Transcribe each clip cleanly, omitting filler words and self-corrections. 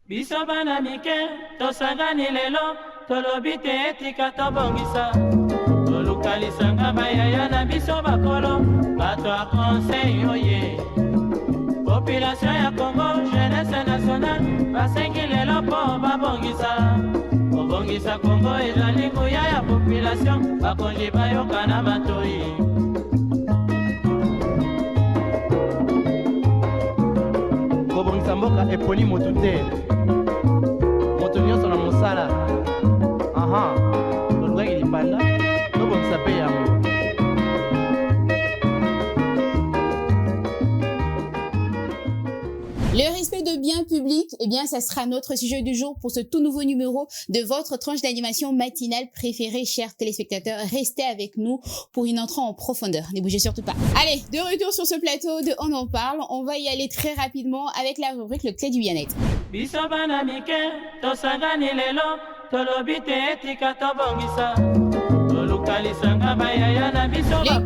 Biso bana mike, tosangani lelo, tolobi te etika tobongisa. Tolukalisanga bayaya na biso bakolo, bato a conseil oye. Population ya Congo, jeunesse nationale, basengi lelo po babongisa. Kobongisa Congo ezali nguya ya population, bakonzi bayoka na matoi. Kobongisa mboka eponi motu te. Moto nyonso na mosala. Aha, tolukaki lipanda, tobongisa pe yango. Le respect de biens publics, eh bien, ça sera notre sujet du jour pour ce tout nouveau numéro de votre tranche d'animation matinale préférée, chers téléspectateurs. Restez avec nous pour une entrée en profondeur. Ne bougez surtout pas. Allez, de retour sur ce plateau de On en parle. On va y aller très rapidement avec la rubrique Le Clé du bien-être. Les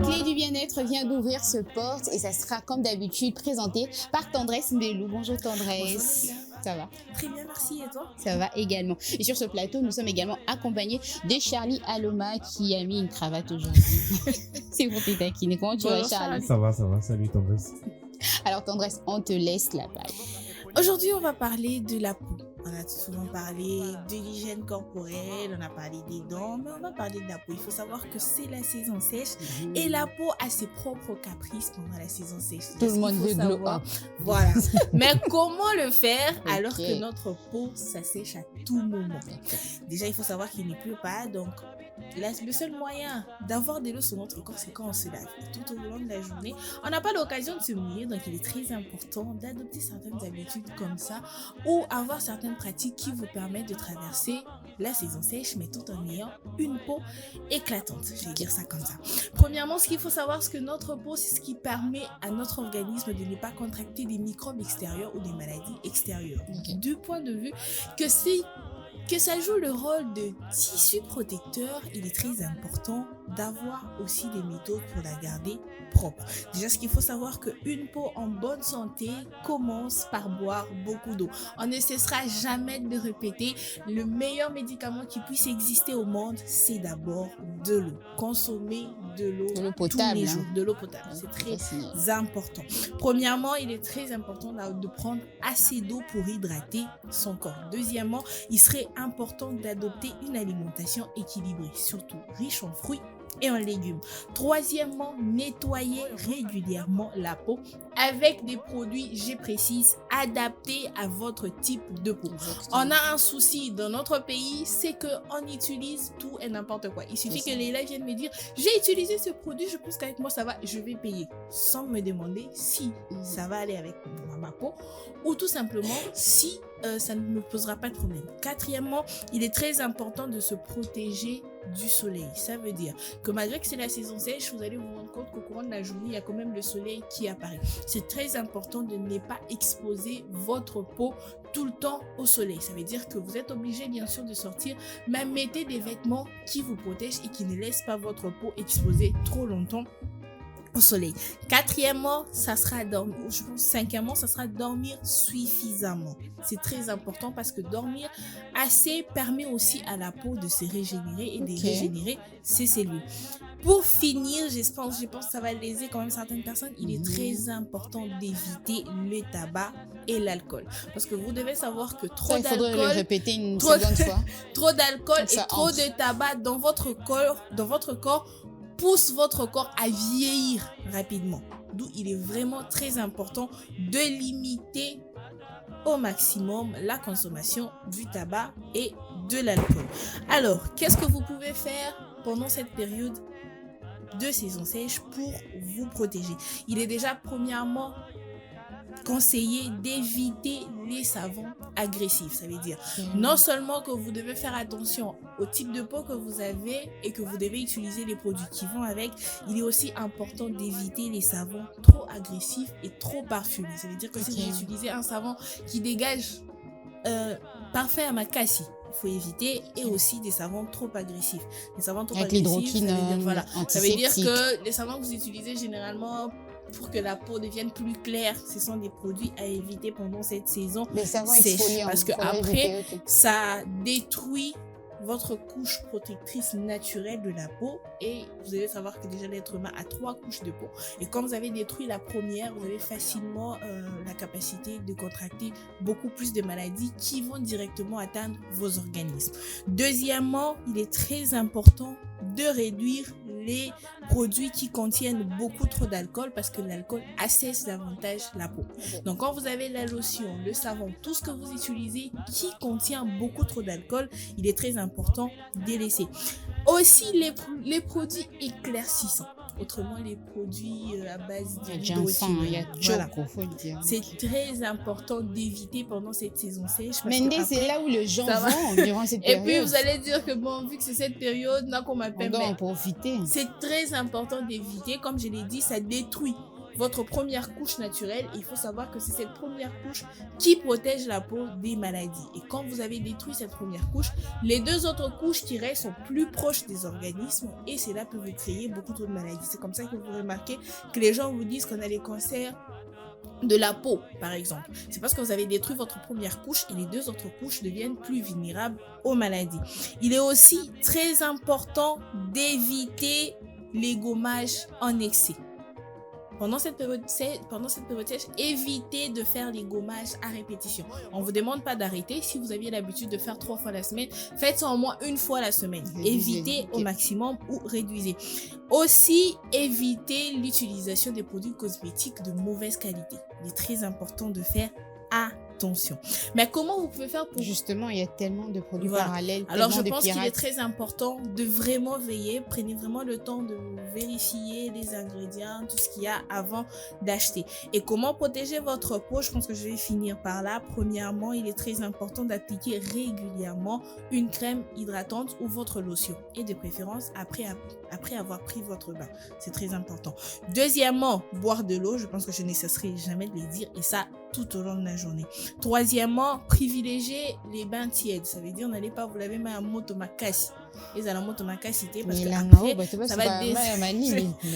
Clés du bien-être vient d'ouvrir ce porte et ça sera comme d'habitude présenté par Tendresse Mbelou. Bonjour Tendresse. Bonjour, ça va? Très bien, merci. Et toi? Ça va également. Et sur ce plateau, nous sommes également accompagnés de Charlie Aloma qui a mis une cravate aujourd'hui. C'est pour tes taquiner. Comment tu vas, Charlie? Ça va. Salut Tendresse. Alors Tendresse, on te laisse la parole. Aujourd'hui, on va parler de la peau. On a souvent parlé de l'hygiène corporelle, on a parlé des dents, mais on va parler de la peau. Il faut savoir que c'est la saison sèche et la peau a ses propres caprices pendant la saison sèche. Tout le monde veut glow up. Voilà. Mais comment le faire alors que notre peau s'assèche à tout moment? Déjà, il faut savoir qu'il ne pleut pas, donc le seul moyen d'avoir de l'eau sur notre corps, c'est quand on se lave. Tout au long de la journée, on n'a pas l'occasion de se mouiller, donc il est très important d'adopter certaines habitudes comme ça ou avoir certaines pratiques qui vous permettent de traverser la saison sèche, mais tout en ayant une peau éclatante. Je vais dire ça comme ça. Premièrement, ce qu'il faut savoir, c'est que notre peau, c'est ce qui permet à notre organisme de ne pas contracter des microbes extérieurs ou des maladies extérieures. Du point de vue que ça joue le rôle de tissu protecteur, il est très important d'avoir aussi des méthodes pour la garder propre. Déjà, ce qu'il faut savoir qu'une peau en bonne santé commence par boire beaucoup d'eau. On ne cessera jamais de répéter, le meilleur médicament qui puisse exister au monde, c'est d'abord de l'eau. Consommer de l'eau potable, tous les jours. De l'eau potable, c'est très important. Premièrement, il est très important de prendre assez d'eau pour hydrater son corps. Deuxièmement, il serait important d'adopter une alimentation équilibrée, surtout riche en fruits et en légumes. Troisièmement, nettoyer régulièrement la peau avec des produits, je précise, adaptés à votre type de peau. On a un souci dans notre pays, c'est qu'on utilise tout et n'importe quoi. Il suffit que les élèves viennent me dire, j'ai utilisé ce produit, je pense qu'avec moi ça va, je vais payer, sans me demander si ça va aller avec ma peau ou tout simplement si ça ne me posera pas de problème. Quatrièmement, il est très important de se protéger du soleil. Ça veut dire que malgré que c'est la saison sèche, vous allez vous rendre compte qu'au courant de la journée, il y a quand même le soleil qui apparaît. C'est très important de ne pas exposer votre peau tout le temps au soleil. Ça veut dire que vous êtes obligé bien sûr de sortir, mais mettez des vêtements qui vous protègent et qui ne laissent pas votre peau exposée trop longtemps au soleil. Quatrièmement, ça sera dormir. Je pense cinquièmement, ça sera dormir suffisamment. C'est très important parce que dormir assez permet aussi à la peau de se régénérer et de régénérer ses cellules. Pour finir, je pense que ça va léser quand même certaines personnes. Il est très important d'éviter le tabac et l'alcool. Parce que vous devez savoir que trop d'alcool... Il faudrait le répéter une seconde fois. Trop d'alcool et trop de tabac dans votre corps pousse votre corps à vieillir rapidement. D'où il est vraiment très important de limiter au maximum la consommation du tabac et de l'alcool. Alors, qu'est-ce que vous pouvez faire pendant cette période de saison sèche pour vous protéger? Il est déjà premièrement conseillé d'éviter les savons agressifs. Ça veut dire non seulement que vous devez faire attention au type de peau que vous avez et que vous devez utiliser les produits qui vont avec, il est aussi important d'éviter les savons trop agressifs et trop parfumés. Ça veut dire que si vous utilisez un savon qui dégage parfait à Makassi, il faut éviter, et aussi des savons trop agressifs. Les savons trop agressifs, ça veut dire que les savons que vous utilisez généralement pour que la peau devienne plus claire. Ce sont des produits à éviter pendant cette saison sèche, parce que après, ça détruit votre couche protectrice naturelle de la peau, et vous devez savoir que déjà l'être humain a 3 couches de peau, et quand vous avez détruit la première, vous avez facilement la capacité de contracter beaucoup plus de maladies qui vont directement atteindre vos organismes. Deuxièmement, il est très important de réduire les produits qui contiennent beaucoup trop d'alcool, parce que l'alcool assèche davantage la peau. Donc quand vous avez la lotion, le savon, tout ce que vous utilisez qui contient beaucoup trop d'alcool, il est très important de laisser. Aussi les produits éclaircissants, autrement les produits à base d'hydrogène. Voilà. C'est très important d'éviter pendant cette saison sèche. Mais c'est là où le gens vont durant cette période. Et puis vous allez dire que bon, vu que c'est cette période, on doit en profiter. C'est très important d'éviter, comme je l'ai dit, ça détruit votre première couche naturelle. Il faut savoir que c'est cette première couche qui protège la peau des maladies. Et quand vous avez détruit cette première couche, les 2 autres couches qui restent sont plus proches des organismes, et cela peut vous créer beaucoup trop de maladies. C'est comme ça que vous remarquez que les gens vous disent qu'on a les cancers de la peau, par exemple. C'est parce que vous avez détruit votre première couche, et les 2 autres couches deviennent plus vulnérables aux maladies. Il est aussi très important d'éviter les gommages en excès. Pendant cette période sèche, évitez de faire les gommages à répétition. On ne vous demande pas d'arrêter. Si vous aviez l'habitude de faire 3 fois la semaine, faites ça au moins 1 fois la semaine. Évitez au maximum ou réduisez. Aussi, évitez l'utilisation des produits cosmétiques de mauvaise qualité. Il est très important de faire attention. Mais comment vous pouvez faire pour... Justement, il y a tellement de produits parallèles. Alors, je pense qu'il est très important de vraiment veiller. Prenez vraiment le temps de vérifier les ingrédients, tout ce qu'il y a avant d'acheter. Et comment protéger votre peau? Je pense que je vais finir par là. Premièrement, il est très important d'appliquer régulièrement une crème hydratante ou votre lotion. Et de préférence, après avoir pris votre bain. C'est très important. Deuxièmement, boire de l'eau. Je pense que je ne cesserai jamais de le dire. Et ça, tout au long de la journée. Troisièmement, privilégiez les bains tièdes. Ça veut dire n'allez pas vous laver ma moto ma casse. Et à la moto ma cassité parce que après ça va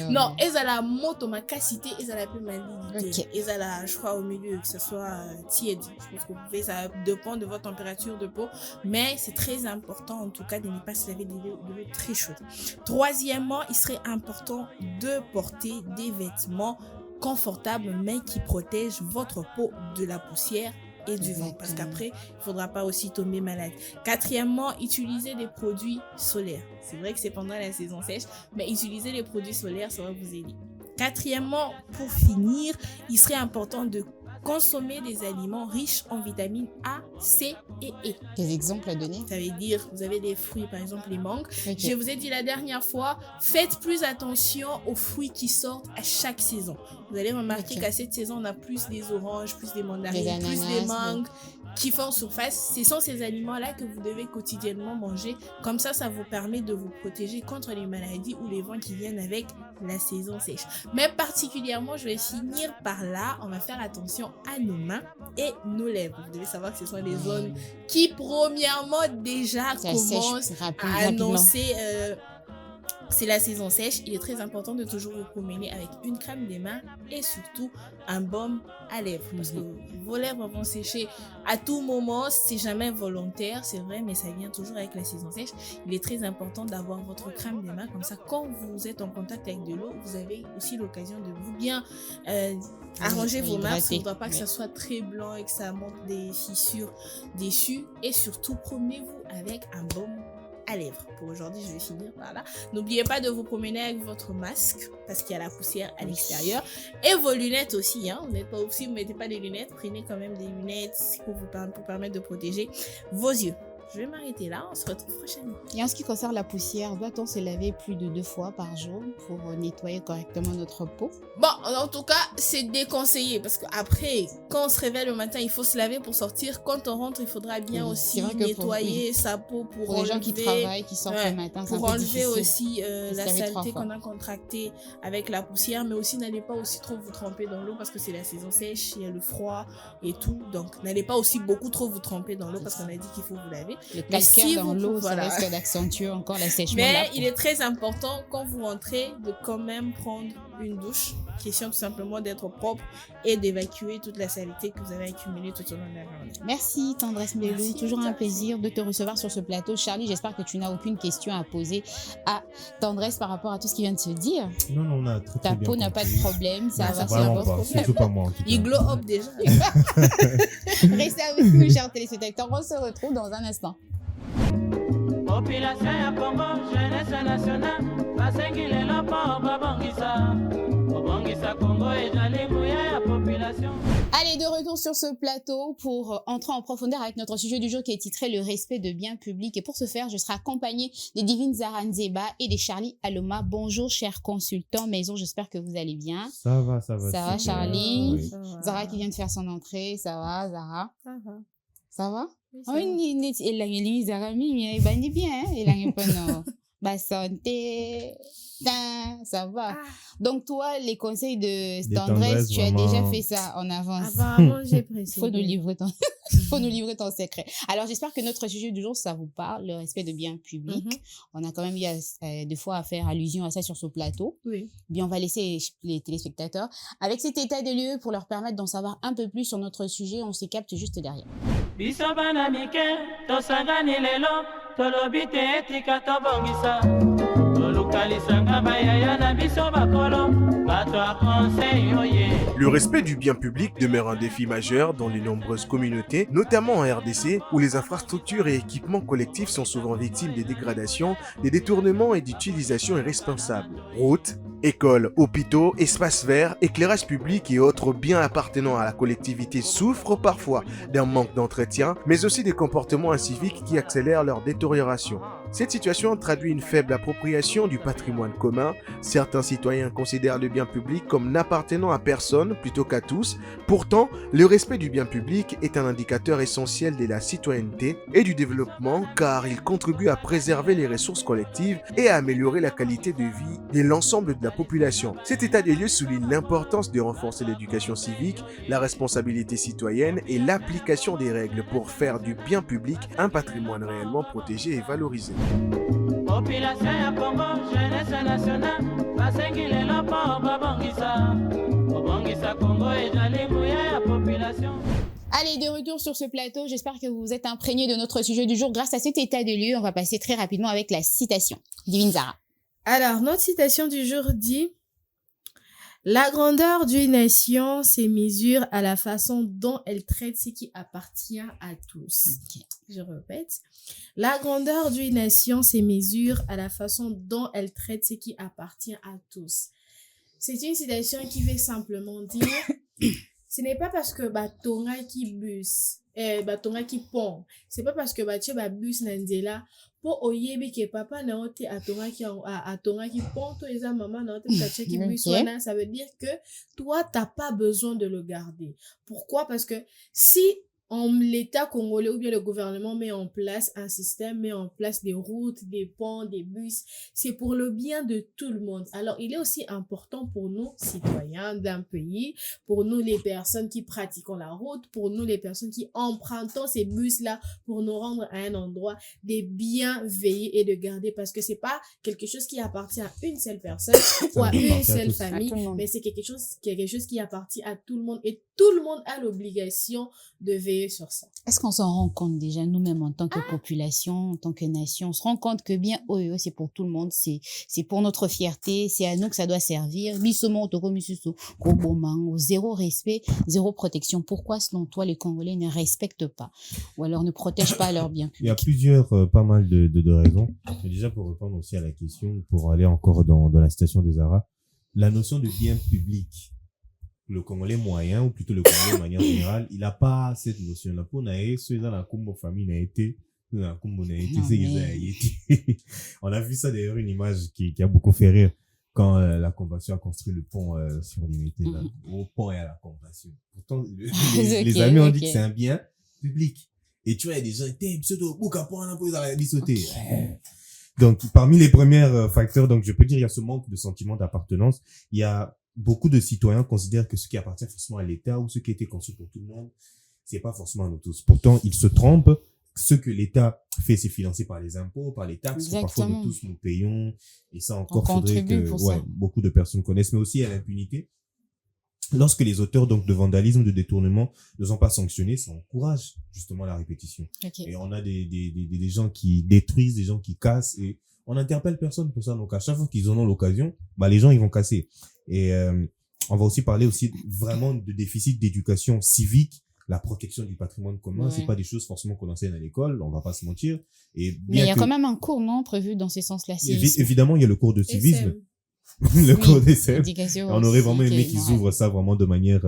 non, et à la moto ma cassité et à la peu malinité. Et à la je crois au milieu que ce soit tiède. Je pense que vous pouvez, ça dépend de votre température de peau, mais c'est très important en tout cas de ne pas se laver de l'eau très chaude. Troisièmement, il serait important de porter des vêtements confortable mais qui protège votre peau de la poussière et du vent, parce qu'après il ne faudra pas aussi tomber malade. Quatrièmement, utilisez des produits solaires. C'est vrai que c'est pendant la saison sèche, mais utiliser les produits solaires, ça va vous aider. Quatrièmement, pour finir, il serait important de consommer des aliments riches en vitamines A, C et E. Quels exemples à donner? Ça veut dire, vous avez des fruits, par exemple les mangues. Okay. Je vous ai dit la dernière fois, faites plus attention aux fruits qui sortent à chaque saison. Vous allez remarquer qu'à cette saison, on a plus des oranges, plus des mandarines, plus des mangues qui font surface. Ce sont ces aliments-là que vous devez quotidiennement manger. Comme ça, ça vous permet de vous protéger contre les maladies ou les vents qui viennent avec la saison sèche. Mais particulièrement, je vais finir par là. On va faire attention à nos mains et nos lèvres. Vous devez savoir que ce sont les zones qui, premièrement, déjà commencent à annoncer... c'est la saison sèche. Il est très important de toujours vous promener avec une crème des mains et surtout un baume à lèvres, parce que vos lèvres vont sécher à tout moment. C'est jamais volontaire, c'est vrai, mais ça vient toujours avec la saison sèche. Il est très important d'avoir votre crème des mains, comme ça quand vous êtes en contact avec de l'eau, vous avez aussi l'occasion de vous bien arranger vos mains. Il ne faudra pas que ça soit très blanc et que ça montre des fissures dessus. Et surtout, promenez-vous avec un baume à lèvres. Pour aujourd'hui, je vais finir par là. N'oubliez pas de vous promener avec votre masque parce qu'il y a la poussière à l'extérieur, et vos lunettes aussi. Vous n'êtes pas, si vous ne mettez pas des lunettes, prenez quand même des lunettes pour permettre de protéger vos yeux. Je vais m'arrêter là, on se retrouve prochainement. Et en ce qui concerne la poussière, doit-on se laver plus de 2 fois par jour pour nettoyer correctement notre peau? Bon, en tout cas, c'est déconseillé parce qu'après, quand on se réveille le matin, il faut se laver pour sortir. Quand on rentre, il faudra bien aussi nettoyer sa peau pour les gens qui travaillent, qui sortent le matin, pour enlever aussi la saleté qu'on a contractée avec la poussière. Mais aussi, n'allez pas aussi trop vous tremper dans l'eau parce que c'est la saison sèche, il y a le froid et tout. Donc, n'allez pas aussi beaucoup trop vous tremper dans l'eau parce qu'on a dit qu'il faut vous laver. Le Mais calcaire dans l'eau, voilà. ça risque d'accentuer encore l'assèchement de la Mais peau. il est très important quand vous rentrez de quand même prendre une douche. Question tout simplement d'être propre et d'évacuer toute la saleté que vous avez accumulée tout au long de la journée. Merci Tendresse Mbelou, Merci, toujours un Tendresse. plaisir de te recevoir sur ce plateau. Charlie, j'espère que tu n'as aucune question à poser à Tendresse par rapport à tout ce qui vient de se dire. Non, on a très, Ta très bien peau n'a pas de compris. problème, ça Non, va, ça c'est un Vraiment bon pas, problème. surtout pas moi en tout cas. Il glow up déjà. Restez avec nous, chers téléspectateurs. On se retrouve dans un instant. Population ya Congo, jeunesse nationale, basengi lelo mpo babongisa Congo ezali moya ya population. Allez, de retour sur ce plateau pour entrer en profondeur avec notre sujet du jour qui est titré Le respect de biens publics. Et pour ce faire, je serai accompagnée des divines Zara Nzeba et des Charlie Aloma. Bonjour, chers consultants maison, j'espère que vous allez bien. Ça va. Ça va, super. Charlie? Oui. Zara qui vient de faire son entrée, ça va, Zara? Ça va. Ça va? Oui, ça Oh, va. il Zara, il est bien, hein? Il a un peu bah, santé, ça va. Ah, Donc, toi, les conseils de Des Tendresse, tendresses, tu as vraiment. déjà fait ça en avance. apparemment, j'ai précisé. Faut nous livrer ton, faut nous livrer ton secret. Alors, j'espère que notre sujet du jour, ça vous parle, le respect de biens publics. Mhm. On a quand même eu des fois à faire allusion à ça sur ce plateau. Oui. Bien, on va laisser les téléspectateurs avec cet état des lieux pour leur permettre d'en savoir un peu plus sur notre sujet. On se capte juste derrière. Biso bana mike, tosangani lelo, tolobi te etika tobongisa. Tolukalisanga bayaya na biso bakolo, bato a conseil oye. Le respect du bien public demeure un défi majeur dans les nombreuses communautés, notamment en RDC, où les infrastructures et équipements collectifs sont souvent victimes des dégradations, des détournements et d'utilisations irresponsables. Routes, écoles, hôpitaux, espaces verts, éclairage public et autres biens appartenant à la collectivité souffrent parfois d'un manque d'entretien, mais aussi des comportements inciviques qui accélèrent leur détérioration. Cette situation traduit une faible appropriation du patrimoine commun. Certains citoyens considèrent le bien public comme n'appartenant à personne plutôt qu'à tous. Pourtant, le respect du bien public est un indicateur essentiel de la citoyenneté et du développement car il contribue à préserver les ressources collectives et à améliorer la qualité de vie de l'ensemble de la population. Cet état des lieux souligne l'importance de renforcer l'éducation civique, la responsabilité citoyenne et l'application des règles pour faire du bien public un patrimoine réellement protégé et valorisé. Population ya Congo, jeunesse nationale, basengi lelo mpo babongisa Congo ezali moya ya population. Allez, de retour sur ce plateau, j'espère que vous êtes imprégnés de notre sujet du jour. Grâce à cet état des lieux, on va passer très rapidement avec la citation. Divine Zara. Alors, notre citation du jour dit « La grandeur d'une nation se mesure à la façon dont elle traite ce qui appartient à tous. Ok. » Je répète. « La grandeur d'une nation se mesure à la façon dont elle traite ce qui appartient à tous. » C'est une citation qui veut simplement dire ce n'est pas parce que tonga qui bus tonga qui pont, c'est pas parce que tu bus nanzela po oyebi ke papa na ote atonga qui pont to eza maman na ote kacha qui bus wana, ça veut dire que toi t'as pas besoin de le garder. Pourquoi? Parce que si l'État congolais ou bien le gouvernement met en place un système, met en place des routes, des ponts, des bus, c'est pour le bien de tout le monde. Alors, il est aussi important pour nous, citoyens d'un pays, pour nous les personnes qui pratiquons la route, pour nous les personnes qui empruntons ces bus-là pour nous rendre à un endroit, de bien veiller et de garder, parce que c'est pas quelque chose qui appartient à une seule personne ou à une seule famille, mais c'est quelque chose qui appartient à tout le monde et tout le monde a l'obligation de veiller sur ça. Est-ce qu'on s'en rend compte déjà, nous-mêmes, en tant que population, en tant que nation, on se rend compte que bien, c'est pour tout le monde, c'est pour notre fierté, c'est à nous que ça doit servir. Zéro respect, zéro protection. Pourquoi, selon toi, les Congolais ne respectent pas ou alors ne protègent pas leurs biens Il y a publics? plusieurs, pas mal de raisons. Mais déjà, pour répondre aussi à la question, pour aller encore dans la citation de Zara, la notion de bien public, le Congolais moyen, ou plutôt le Congolais de manière générale, il n'a pas cette notion-là. Pour naïe, ceux dans la combo famille n'a été, on a vu ça d'ailleurs, une image qui a beaucoup fait rire quand la Convention a construit le pont sur Limité, là, au pont et à la Convention. Pourtant, les amis ont dit que c'est un bien public. Et tu vois, il y a des gens qui sauter. Donc, parmi les premiers facteurs, donc je peux dire, il y a ce manque de sentiment d'appartenance. Il y a beaucoup de citoyens considèrent que ce qui appartient forcément à l'État ou ce qui a été conçu pour tout le monde, c'est pas forcément à nous tous. Pourtant, ils se trompent ce que l'État fait, c'est financé par les impôts, par les taxes. Parfois, nous tous, nous payons. Et ça encore, faudrait que beaucoup de personnes connaissent. Mais aussi, à l'impunité. Lorsque les auteurs donc de vandalisme, de détournement ne sont pas sanctionnés, ça encourage justement la répétition. Et on a des gens qui détruisent, des gens qui cassent, et on n'interpelle personne pour ça. Donc à chaque fois qu'ils en ont l'occasion, les gens ils vont casser. Et on va aussi parler aussi vraiment de déficit d'éducation civique, la protection du patrimoine commun. C'est pas des choses forcément qu'on enseigne à l'école, on va pas se mentir. Et mais il y a quand même un cours, non, prévu dans ces sens-là. Évidemment, il y a le cours de civisme. Le cours des SEM. On aurait vraiment aimé qu'ils ouvrent ça vraiment de manière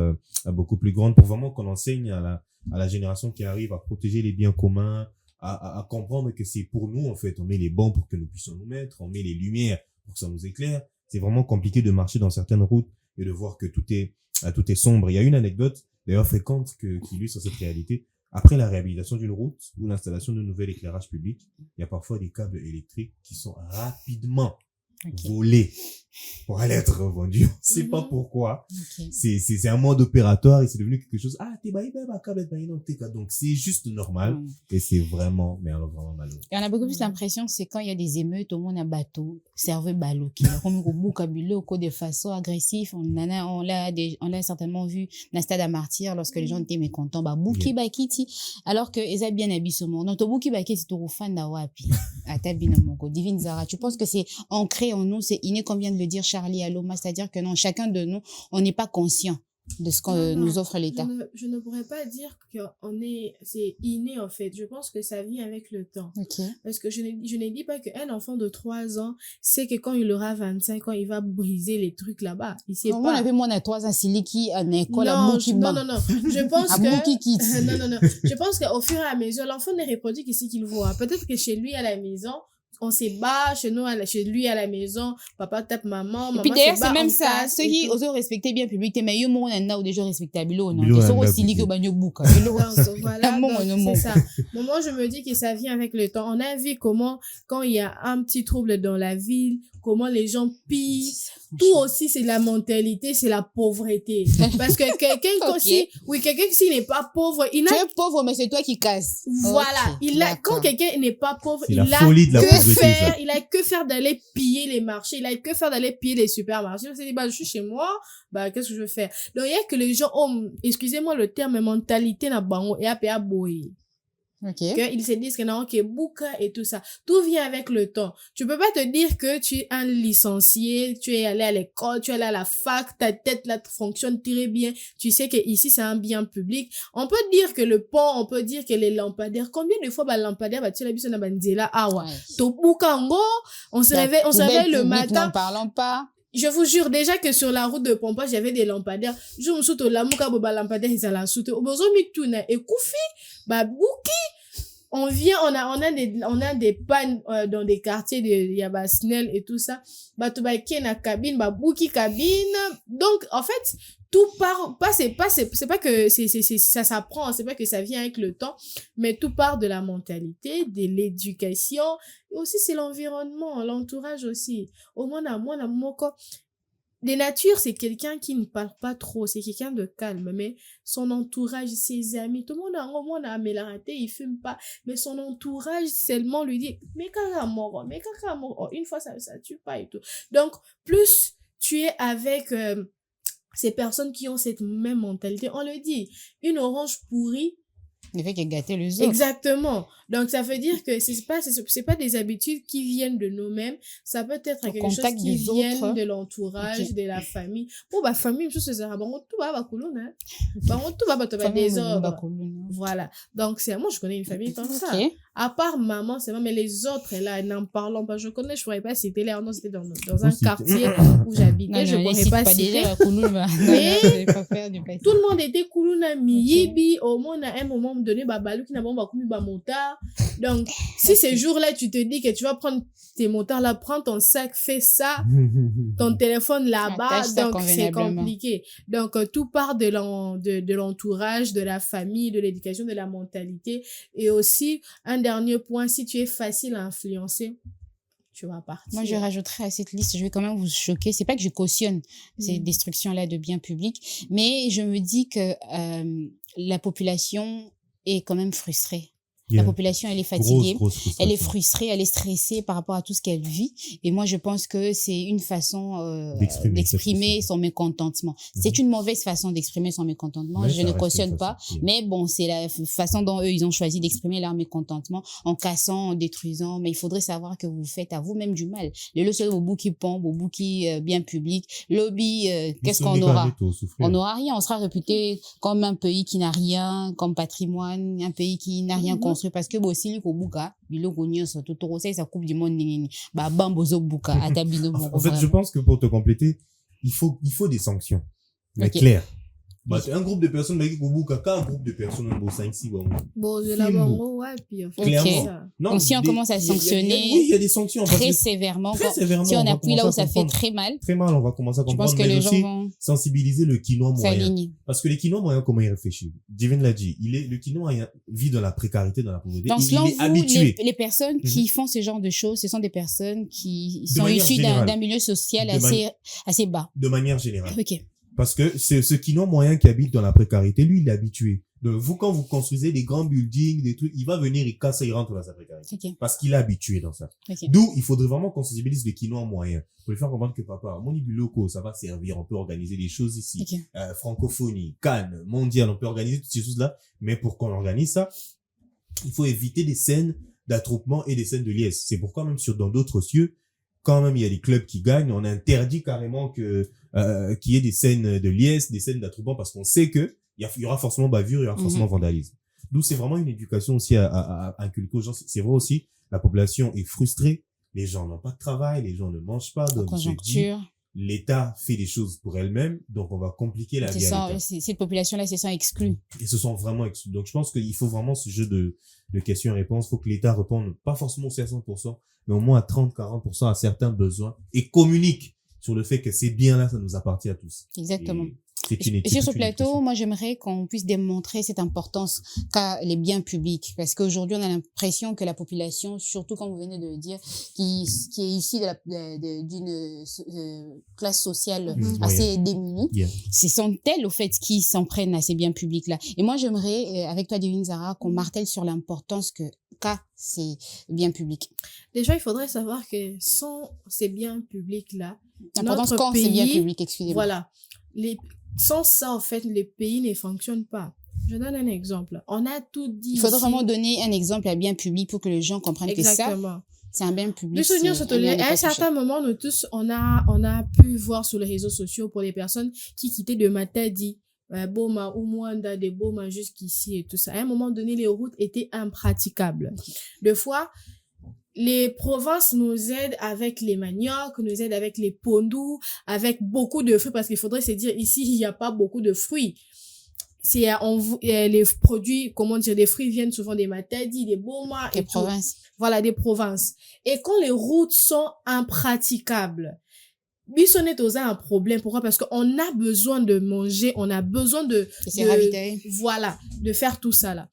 beaucoup plus grande pour vraiment qu'on enseigne à la génération qui arrive à protéger les biens communs, à comprendre que c'est pour nous, en fait. On met les bancs pour que nous puissions nous mettre, on met les lumières pour que ça nous éclaire. C'est vraiment compliqué de marcher dans certaines routes et de voir que tout est sombre. Il y a une anecdote, d'ailleurs fréquente, qui illustre cette réalité. Après la réhabilitation d'une route ou l'installation de nouvel éclairage public, il y a parfois des câbles électriques qui sont rapidement volés pour aller être revendus. On sait pas pourquoi. C'est un mode opératoire et c'est devenu quelque chose. Donc c'est juste normal et c'est vraiment, mais alors vraiment malheureux. Et on a beaucoup plus l'impression que c'est quand il y a des émeutes, au monde a bateau, cerveau ballot, qui a comme beaucoup de façon agressive. On l'a certainement vu dans le stade à Martyr lorsque les gens étaient mécontents. Bouki bakiti, alors que ils ont bien habillé donc bouki bakiti to fan da wapi. Atabinamoko divine Zara. Tu penses que c'est ancré en nous, c'est inné comme vient de le dire Charlie Aloma, c'est-à-dire que non, chacun de nous, on n'est pas conscient de ce que nous offre l'État. Je ne pourrais pas dire que c'est inné en fait. Je pense que ça vient avec le temps. Parce que je ne dis pas qu'un enfant de 3 ans sait que quand il aura 25 ans, il va briser les trucs là-bas. Il sait pas. Moi, on avait moins de 3 ans, c'est qui en école non. Je pense que, je pense qu'au fur et à mesure, l'enfant ne reproduit que ce qu'il voit. Peut-être que chez lui à la maison, on se bat chez lui à la maison, papa tape maman, et puis d'ailleurs c'est même ça, ceux qui osent respecter bien public mais yo mo na ou des gens respectables non ils sont aussi li que banyo buka voilà, c'est ça. Moi je me dis que ça vient avec le temps. On a vu comment quand il y a un petit trouble dans la ville, comment les gens pillent. Tout aussi c'est la mentalité, c'est la pauvreté. Parce que quelqu'un quelqu'un qui n'est pas pauvre, tu es pauvre mais c'est toi qui casses. Voilà, quand quelqu'un n'est pas pauvre, il a que faire d'aller piller les marchés, il a que faire d'aller piller les supermarchés. Il s'est dit je suis chez moi, qu'est-ce que je veux faire? Donc il y a que les gens ont, excusez-moi le terme, mentalité na bango et à boy. Ils se disent que non, bouka et tout ça. Tout vient avec le temps. Tu peux pas te dire que tu es un licencié, tu es allé à l'école, tu es allé à la fac, ta tête là fonctionne très bien. Tu sais que ici c'est un bien public. On peut dire que le pont, on peut dire que les lampadaires. Combien de fois lampadaire tu la biso na banzela to bouka ngo, on se réveille le matin. N'en parlons pas. Je vous jure déjà que sur la route de Pompa, j'avais des lampadaires. Je me souviens la muka boba lampadaire ils allaient sauter. Au besoin mituna et koufi bouki. On a des pannes dans des quartiers de Yabasnel et tout ça. Na cabine, bouki cabine. Donc en fait, tout part c'est pas que ça s'apprend, c'est pas que ça vient avec le temps, mais tout part de la mentalité, de l'éducation, et aussi c'est l'environnement, l'entourage aussi. Au moins de nature, c'est quelqu'un qui ne parle pas trop, c'est quelqu'un de calme, mais son entourage, ses amis, tout le monde a mélanté, il fume pas, mais son entourage seulement lui dit, mais kaka mort, une fois ça tue pas et tout. Donc, plus tu es avec ces personnes qui ont cette même mentalité, on le dit, une orange pourrie, il fait qu'il gâte les autres. Exactement. Donc, ça veut dire que c'est pas des habitudes qui viennent de nous-mêmes. Ça peut être quelque chose qui vient de l'entourage, de la famille. Famille, tout va désordre. Voilà. Donc, moi, je connais une famille comme ça. À part maman, c'est mais les autres, là, n'en parlons pas. Je pourrais pas citer les noms, c'était dans un quartier où j'habitais. Je pourrais pas citer. Mais, tout le monde était Koulouna Miyibi. Au moins, à un moment donné, balou qui n'a pas commis motard. Donc, si ces jours-là, tu te dis que tu vas prendre tes motards là, prends ton sac, fais ça, ton téléphone là-bas, donc c'est compliqué. Donc, tout part de l'entourage, de la famille, de l'éducation, de la mentalité. Et aussi, un dernier point, si tu es facile à influencer, tu vas partir. Moi, je rajouterais à cette liste, je vais quand même vous choquer. C'est pas que je cautionne ces destructions-là de biens publics, mais je me dis que la population est quand même frustrée. La population, elle est fatiguée, Grosse elle est frustrée, elle est stressée par rapport à tout ce qu'elle vit. Et moi, je pense que c'est une façon d'exprimer son mécontentement. C'est une mauvaise façon d'exprimer son mécontentement. Mais je ne cautionne pas. Mais bon, c'est la façon dont eux, ils ont choisi d'exprimer leur mécontentement en cassant, en détruisant. Mais il faudrait savoir que vous faites à vous-même du mal. Le leçon au bout qui pompe, au bout qui bien public. Lobby, qu'est-ce qu'on aura? On n'aura rien. On sera réputé comme un pays qui n'a rien comme patrimoine, un pays qui n'a rien construit parce que aussi au buka biloko nyonso to rosai sa coupe du monde nini ba bambozo buka atabino. En fait, je pense que pour te compléter, il faut des sanctions. Mais claires. Bah, un groupe de personnes, mais un groupe de personnes, bon, 5-6, bon, je l'aborde, ouais, puis en fait, clairement. Donc, si on commence à sanctionner, il y a des sanctions, très sévèrement. Si on appuie là où ça fait très mal. Très mal, on va commencer à comprendre. Je pense que les gens vont sensibiliser le quinoa moyen. s'aligner. Parce que le quinoa moyen, comment il réfléchit? Divine l'a dit. Le quinoa moyen vit dans la précarité, dans la pauvreté. Donc, selon vous, les personnes qui font ce genre de choses, ce sont des personnes qui sont issues d'un milieu social assez bas. De manière générale. Ok. Parce que c'est ce quinoa moyen qui habite dans la précarité, lui, il est habitué. Donc, vous, quand vous construisez des grands buildings, des trucs, il va venir, il casse, il rentre dans sa précarité. Okay. Parce qu'il est habitué dans ça. Okay. D'où, il faudrait vraiment qu'on sensibilise le quinoa moyen. Pour lui faire comprendre que papa, mon loco, ça va servir. On peut organiser des choses ici. Okay. Francophonie, Cannes, mondial, on peut organiser toutes ces choses-là. Mais pour qu'on organise ça, il faut éviter des scènes d'attroupement et des scènes de liesse. C'est pourquoi même dans d'autres cieux, quand même il y a des clubs qui gagnent, on interdit carrément qu'il y ait des scènes de liesse, des scènes d'attroupement, parce qu'on sait que il y aura forcément bavure, il y aura forcément vandalisme. D'où c'est vraiment une éducation aussi à inculquer aux gens. C'est vrai aussi, la population est frustrée, les gens n'ont pas de travail, les gens ne mangent pas, donc l'État fait des choses pour elle-même, donc on va compliquer la vie à l'État. Cette population-là se sent exclue. Ils se sont vraiment exclus. Donc je pense qu'il faut vraiment ce jeu de questions-réponses. Il faut que l'État réponde pas forcément aussi à 100%, mais au moins à 30-40% à certains besoins et communique sur le fait que ces biens-là, ça nous appartient à tous. Exactement. Et sur ce plateau, moi, j'aimerais qu'on puisse démontrer cette importance qu'a les biens publics. Parce qu'aujourd'hui, on a l'impression que la population, surtout comme vous venez de le dire, qui est issue d'une classe sociale assez démunie, ce sont elles, au fait, qui s'en prennent à ces biens publics-là. Et moi, j'aimerais, avec toi, Divine Zara, qu'on martèle sur l'importance qu'a ces biens publics. Déjà, il faudrait savoir que sans ces biens publics-là, l'importance quand ces biens publics, excusez-moi. Voilà. Sans ça, en fait, les pays ne fonctionnent pas. Je donne un exemple. On a tout dit. Il faudrait vraiment donner un exemple à bien public pour que les gens comprennent que ça, c'est un bien public. À un certain moment, nous tous, on a pu voir sur les réseaux sociaux pour les personnes qui quittaient de Matadi, Boma ou Mwanda, de Boma jusqu'ici et tout ça. À un moment donné, les routes étaient impraticables. Deux fois, les provinces nous aident avec les maniocs, nous aident avec les pondous, avec beaucoup de fruits, parce qu'il faudrait se dire, ici, il n'y a pas beaucoup de fruits. Les produits, des fruits viennent souvent des Matadi, des Boma, des provinces. Voilà, des provinces. Et quand les routes sont impraticables, Bissonnet a un problème. Pourquoi? Parce qu'on a besoin de manger, on a besoin de faire tout ça là.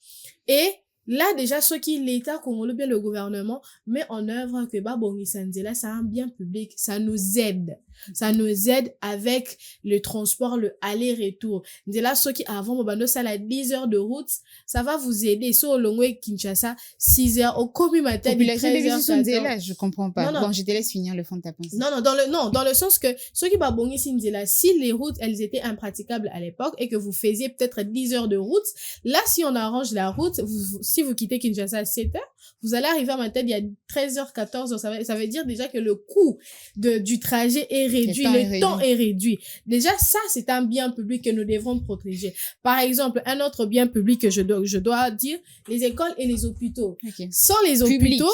Et là, déjà, l'État congolais, bien le gouvernement, met en œuvre que Babongi Sanzela, c'est un bien public. Ça nous aide. Ça nous aide avec le transport, le aller-retour. De là, ceux qui avant, ça a 10 heures de route, ça va vous aider. So, au Longwe, Kinshasa, 6 heures, au Komi-Matin, population de Sanzela, je comprends pas. Non. Bon, je te laisse finir le fond de ta pensée. Non, dans le sens que, ceux qui Babongi Sanzela, si les routes, elles étaient impraticables à l'époque et que vous faisiez peut-être 10 heures de route, là, si on arrange la route, si vous quittez Kinshasa à 7 heures, vous allez arriver à Matadi à 13h, 14h. Ça veut dire déjà que le coût du trajet est réduit, le temps est réduit. Déjà, ça, c'est un bien public que nous devrons protéger. Par exemple, un autre bien public que je dois dire, les écoles et les hôpitaux. Okay. Sans les hôpitaux,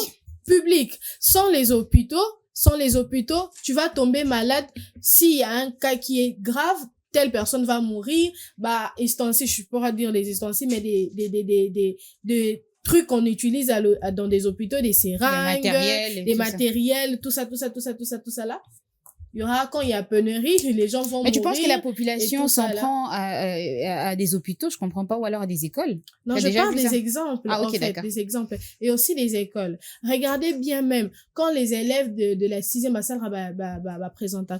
sans les hôpitaux, tu vas tomber malade. S'il y a un cas qui est grave, telle personne va mourir, ustensiles, je pourrais dire les ustensiles, mais des trucs qu'on utilise dans des hôpitaux, des seringues, des matériels, tout ça là. Il y aura, quand il y a pénurie, les gens vont mourir. Mais tu penses que la population s'en prend à des hôpitaux, je comprends pas, ou alors à des écoles? Non, je parle des exemples, des exemples. Et aussi des écoles. Regardez bien même, quand les élèves de la 6e salle, présentent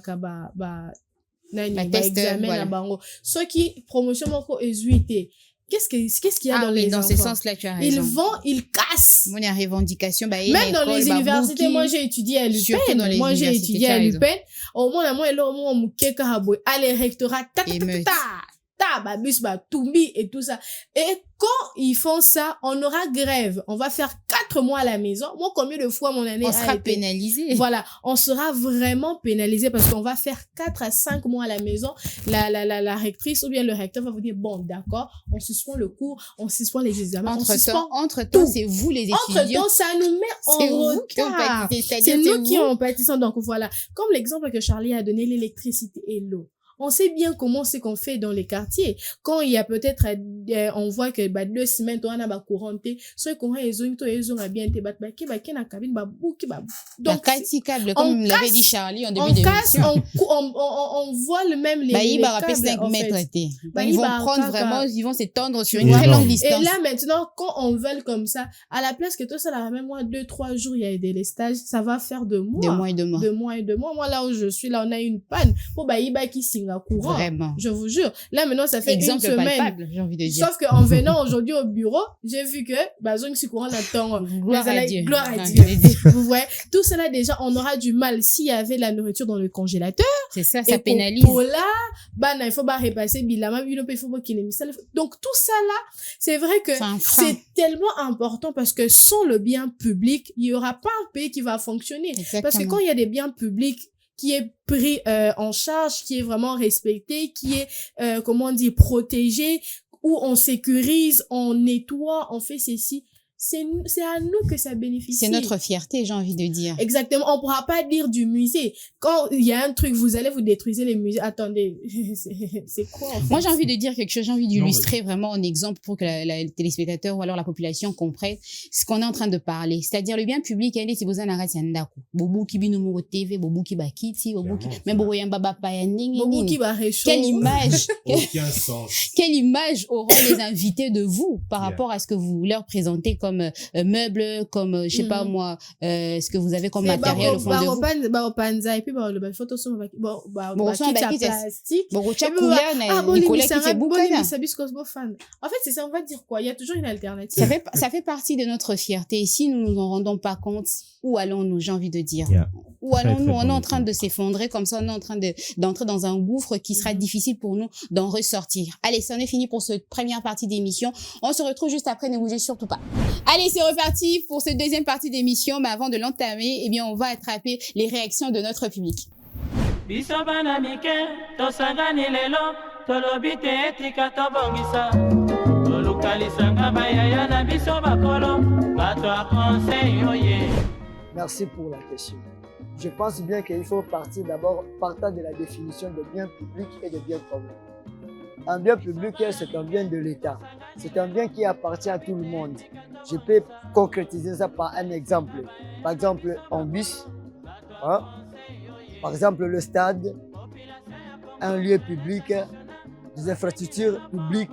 examen à bango. Ceux qui, promotion moko ezuité, qu'est-ce qu'il y a dans les dans enfants? ce sens-là, tu as raison. Ils cassent. Mon revendication, Même dans les universités, moi j'ai étudié à l'UPEN. Moi j'ai étudié à l'UPEN. Au moins, les rectorats, babus, Tumbi et tout ça. Et quand ils font ça, on aura grève. On va faire 4 mois à la maison. Moi, combien de fois mon année on sera pénalisé. Voilà, on sera vraiment pénalisé parce qu'on va faire 4 à 5 mois à la maison. La rectrice ou bien le recteur va vous dire, bon, d'accord, on suspend le cours, on suspend les examens, Entre-temps, c'est vous les étudiants. Entre-temps, ça nous met en retard. C'est nous qui en pâtissons. Donc voilà, comme l'exemple que Charlie a donné, l'électricité et l'eau. On sait bien comment c'est qu'on fait dans les quartiers. Quand il y a peut-être, on voit que 2 semaines, on a courant, soit qu'on a bien été donc câble, comme l'avait dit Charlie en début d'émission. On voit le même les câbles, en fait. Ils vont prendre vraiment, ils vont s'étendre sur une très longue distance. Et là maintenant, quand on veut comme ça, à la place que tout ça, même moi 2-3 jours, il y a des délestages, ça va faire 2 mois. 2 mois. Moi là où je suis, là on a une panne pour qui signe courant. Vraiment. Je vous jure. Là, maintenant, ça fait exemple une semaine. Palpable, j'ai envie de dire. Sauf qu'en venant aujourd'hui au bureau, j'ai vu que, zone si courant l'attend. Gloire à Dieu. Gloire à Dieu. Vous voyez, tout cela, déjà, on aura du mal s'il y avait de la nourriture dans le congélateur. C'est ça, ça pénalise. Pour là, il faut repasser, il faut qu'il ait mis ça. Donc, tout ça là, c'est vrai que c'est tellement important parce que sans le bien public, il y aura pas un pays qui va fonctionner. Exactement. Parce que quand il y a des biens publics qui est pris en charge, qui est vraiment respecté, qui est, protégé, où on sécurise, on nettoie, on fait ceci. C'est à nous que ça bénéficie. C'est notre fierté, j'ai envie de dire. Exactement. On pourra pas dire du musée. Quand il y a un truc, vous allez vous détruisez les musées. Attendez, c'est quoi, en fait? Moi, j'ai envie de dire quelque chose. J'ai envie d'illustrer vraiment un exemple pour que le téléspectateur ou alors la population comprenne ce qu'on est en train de parler. C'est-à-dire le bien public, c'est besoin d'arrêter Sandaku. Bobo qui binu TV, bobo qui bakiti, bobo qui, même bobo yamba bapa yaning. Bobo qui va réchauffer. Quelle image, aucun sens. Quelle image auront les invités de vous par rapport à ce que vous leur présentez comme meubles, comme je sais pas moi, ce que vous avez comme matériel au fond de vous. Et puis le photo sur plastique. En fait, c'est ça, on va dire quoi? Il y a toujours une alternative. Ça fait partie de notre fierté. Et si nous nous en rendons pas compte, où allons-nous, j'ai envie de dire? Où allons-nous? On est en train de s'effondrer comme ça, on est en train d'entrer dans un gouffre qui sera difficile pour nous d'en ressortir. Allez, c'en est fini pour cette première partie d'émission. On se retrouve juste après, ne bougez surtout pas. Allez, c'est reparti pour cette deuxième partie d'émission, mais avant de l'entamer, on va attraper les réactions de notre public. Merci pour la question. Je pense bien qu'il faut partir d'abord partant de la définition de bien public et de bien commun. Un bien public, c'est un bien de l'État. C'est un bien qui appartient à tout le monde. Je peux concrétiser ça par un exemple. Par exemple, un bus, par exemple le stade, un lieu public, des infrastructures publiques,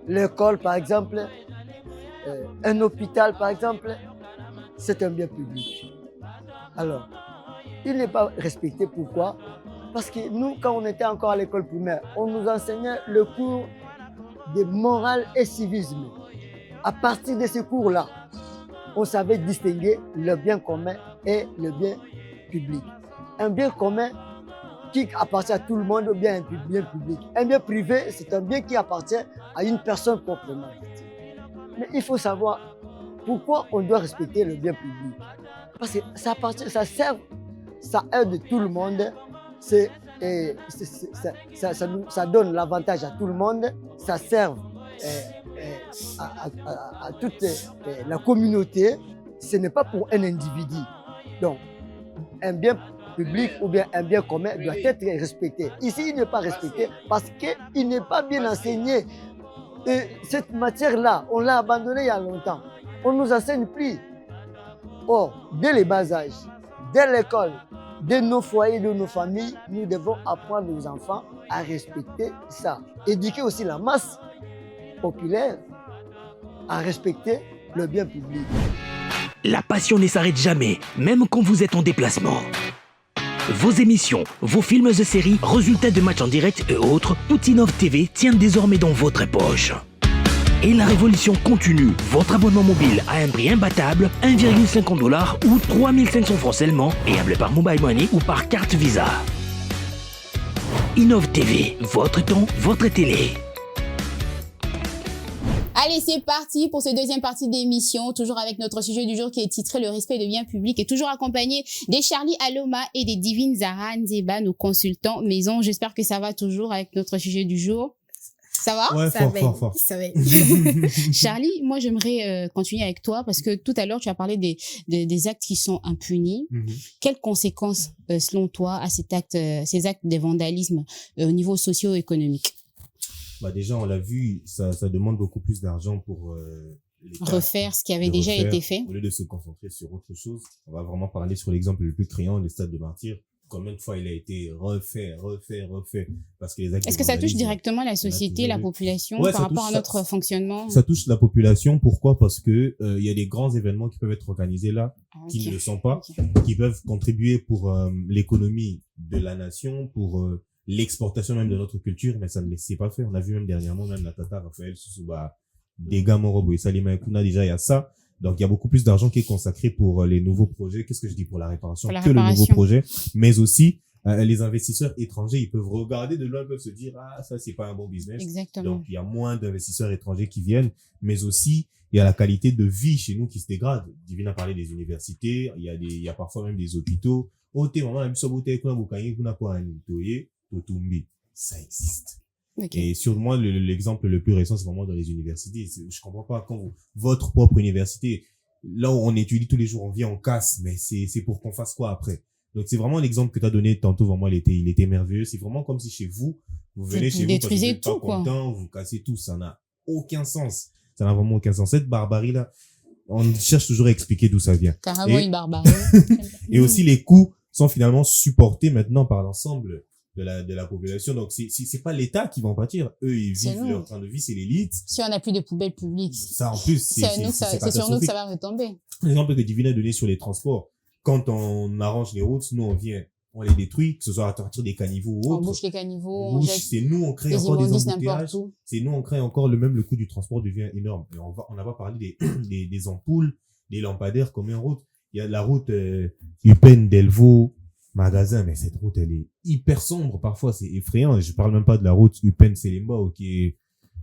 l'école par exemple, un hôpital par exemple, c'est un bien public. Alors, il n'est pas respecté. Pourquoi? Parce que nous, quand on était encore à l'école primaire, on nous enseignait le cours de morale et civisme. À partir de ce cours-là, on savait distinguer le bien commun et le bien public. Un bien commun qui appartient à tout le monde ou bien un bien public. Un bien privé, c'est un bien qui appartient à une personne proprement. Mais il faut savoir pourquoi on doit respecter le bien public. Parce que ça appartient, ça sert, ça aide tout le monde. Ça donne l'avantage à tout le monde, ça sert à toute la communauté, ce n'est pas pour un individu. Donc, un bien public ou bien un bien commun doit être respecté. Ici, il n'est pas respecté parce qu'il n'est pas bien enseigné. Et cette matière-là, on l'a abandonnée il y a longtemps. On ne nous enseigne plus. Or, dès les bas âges, dès l'école, dès nos foyers, de nos familles, nous devons apprendre aux enfants à respecter ça. Éduquer aussi la masse populaire à respecter le bien public. La passion ne s'arrête jamais, même quand vous êtes en déplacement. Vos émissions, vos films et séries, résultats de matchs en direct et autres, tout Innov TV tient désormais dans votre poche. Et la révolution continue. Votre abonnement mobile à un prix imbattable, 1,50$ ou 3500 francs seulement, payable par Mobile Money ou par carte Visa. Innov TV, votre temps, votre télé. Allez, c'est parti pour cette deuxième partie d'émission, toujours avec notre sujet du jour qui est titré « Le respect des biens publics » et toujours accompagné des Charlie Aloma et des Divine Zara Nzeba, nos consultants maison. J'espère que ça va toujours avec notre sujet du jour. Ça va? Ouais, Ça fort. Ça va. Charlie, moi j'aimerais continuer avec toi parce que tout à l'heure tu as parlé des actes qui sont impunis. Quelles conséquences, selon toi, à ces actes de vandalisme au niveau socio-économique? Bah déjà, on l'a vu, ça demande beaucoup plus d'argent pour l'État refaire ce qui avait de déjà refaire, été fait. Au lieu de se concentrer sur autre chose, on va vraiment parler sur l'exemple le plus criant, le stade de Martyrs. Combien de fois il a été refait parce que les actes Est-ce de que ça touche vandalisme, directement la société, la population, Ouais, par ça rapport à touche notre fonctionnement? Ça touche la population. Pourquoi? Parce que il y a des grands événements qui peuvent être organisés là, qui Ok. ne le sont pas, Ok. qui peuvent contribuer pour l'économie de la nation, pour l'exportation même de notre culture, mais ça ne s'est pas fait. On a vu même dernièrement, même la Tata Raphaël Sousouba, des gars Morobo et Salima Ekuna, déjà il y a ça. Donc il y a beaucoup plus d'argent qui est consacré pour les nouveaux projets. Qu'est-ce que je dis pour la réparation? Pour la que le nouveau réparation. projet, mais aussi les investisseurs étrangers, ils peuvent regarder de loin, ils peuvent se dire ah ça c'est pas un bon business. Exactement. Donc il y a moins d'investisseurs étrangers qui viennent, mais aussi il y a la qualité de vie chez nous qui se dégrade. Divine a parlé des universités, il y a parfois même des hôpitaux. Ça existe. Ok. Et sur moi, l'exemple le plus récent, c'est vraiment dans les universités. Je comprends pas quand votre propre université, là où on étudie tous les jours, on vient, on casse, mais c'est pour qu'on fasse quoi après? Donc c'est vraiment l'exemple que tu as donné tantôt, vraiment il était merveilleux. C'est vraiment comme si chez vous venez Vous chez vous parce que vous détruisez êtes pas tout, quoi. content, vous cassez tout, ça n'a aucun sens. Ça n'a vraiment aucun sens. Cette barbarie là, on cherche toujours à expliquer d'où ça vient. Carrément Et- une barbarie. Et aussi les coûts sont finalement supportés maintenant par l'ensemble de la population. Donc c'est pas l'État qui va en pâtir. Eux ils C'est vivent nous. leur train de vie, c'est l'élite. Si on n'a plus de poubelles publiques, Ça en plus c'est sur nous que catastrophique. ça va retomber. L'exemple que Divine a donné sur les transports, quand on arrange les routes, nous on vient, on les détruit, que ce soit à partir des caniveaux ou On autres. bouche les caniveaux, On on bouche, jette c'est nous, on crée les encore des immondices embouteillages. n'importe où. C'est nous, on crée encore le coût du transport devient énorme. Et on n'a pas parlé des ampoules, des lampadaires comme en route. Il y a la route Upen Delvaux Magasin, mais cette route elle est hyper sombre parfois, c'est effrayant. Et je parle même pas de la route Upen Selemba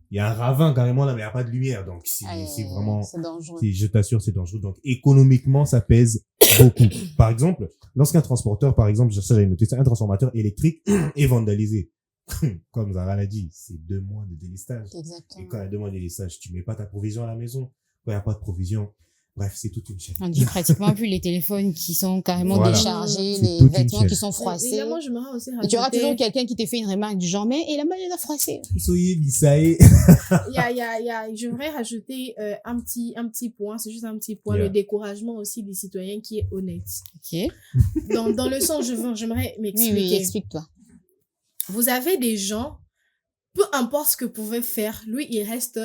il y a un ravin carrément là, mais il n'y a pas de lumière, donc c'est vraiment, C'est dangereux. je t'assure, c'est dangereux. Donc économiquement, ça pèse beaucoup. Par exemple, lorsqu'un transporteur, par exemple, ça j'avais noté, un transformateur électrique est vandalisé, comme Zara l'a dit, c'est 2 mois de délestage. Et Exactement. quand il y a 2 mois de délestage, tu mets pas ta provision à la maison. Quand il n'y a pas de provision, bref, c'est toute une chaîne. On dit pratiquement plus les téléphones qui sont carrément Voilà. déchargés, C'est les toute une vêtements chaîne. qui sont Et froissés. là, moi, je me aussi Et tu auras rajouter- toujours quelqu'un qui te fait une remarque du genre, mais et la main elle a froissé. Soyez Bissaé. Je voudrais rajouter un petit point, c'est juste un petit point, Yeah. le découragement aussi des citoyens qui est honnête. Ok. Dans le sens, j'aimerais Oui, m'expliquer. oui, explique-toi. Vous avez des gens, peu importe ce que vous pouvez faire, lui, il reste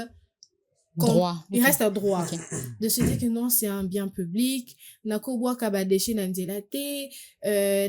Droit. Il Ok. reste à droit. Ok. De se dire que non, c'est un bien public, nako bois kabadeshe nanzelate,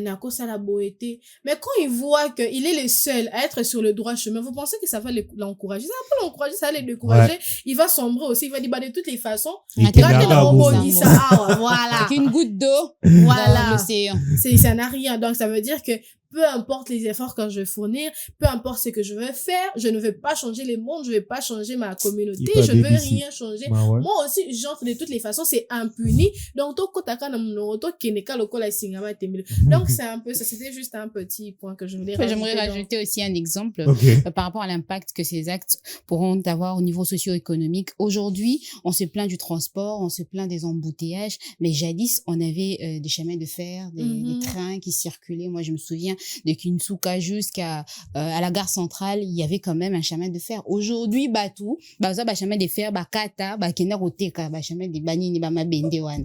nako salaboete. Mais quand il voit qu'il est le seul à être sur le droit chemin, vous pensez que ça va l'encourager? Ça va pas l'encourager, ça va le décourager. Il va sombrer aussi, il va dire, bah, de toutes les façons, On a Et quand Kenyatta il a Bobo. rebondi ça, ah, voilà. Avec une goutte d'eau Voilà. dans l'océan. Ça n'a rien. Donc, ça veut dire que peu importe les efforts que je vais fournir, peu importe ce que je vais faire, je ne vais pas changer le monde, je ne vais pas changer ma communauté, Il peut je ne veux dévisser. rien changer. Bah ouais. Moi aussi, j'entre de toutes les façons, c'est impuni. Donc, to kotaka na mnono, to keneka lokola singama temile. Donc, c'est un peu ça. C'était juste un petit point que je voulais J'aimerais rajouter. rajouter aussi un exemple Ok. par rapport à l'impact que ces actes pourront avoir au niveau socio-économique. Aujourd'hui, on se plaint du transport, on se plaint des embouteillages, mais jadis, on avait des chemins de fer, des trains qui circulaient. Moi, je me souviens de Kinsuka jusqu'à à la gare centrale, il y avait quand même un chemin de fer. Aujourd'hui, batou, baza ba chemin de fer, ba kata, ba kena roteka, ba chemin de banini ba mabende wana.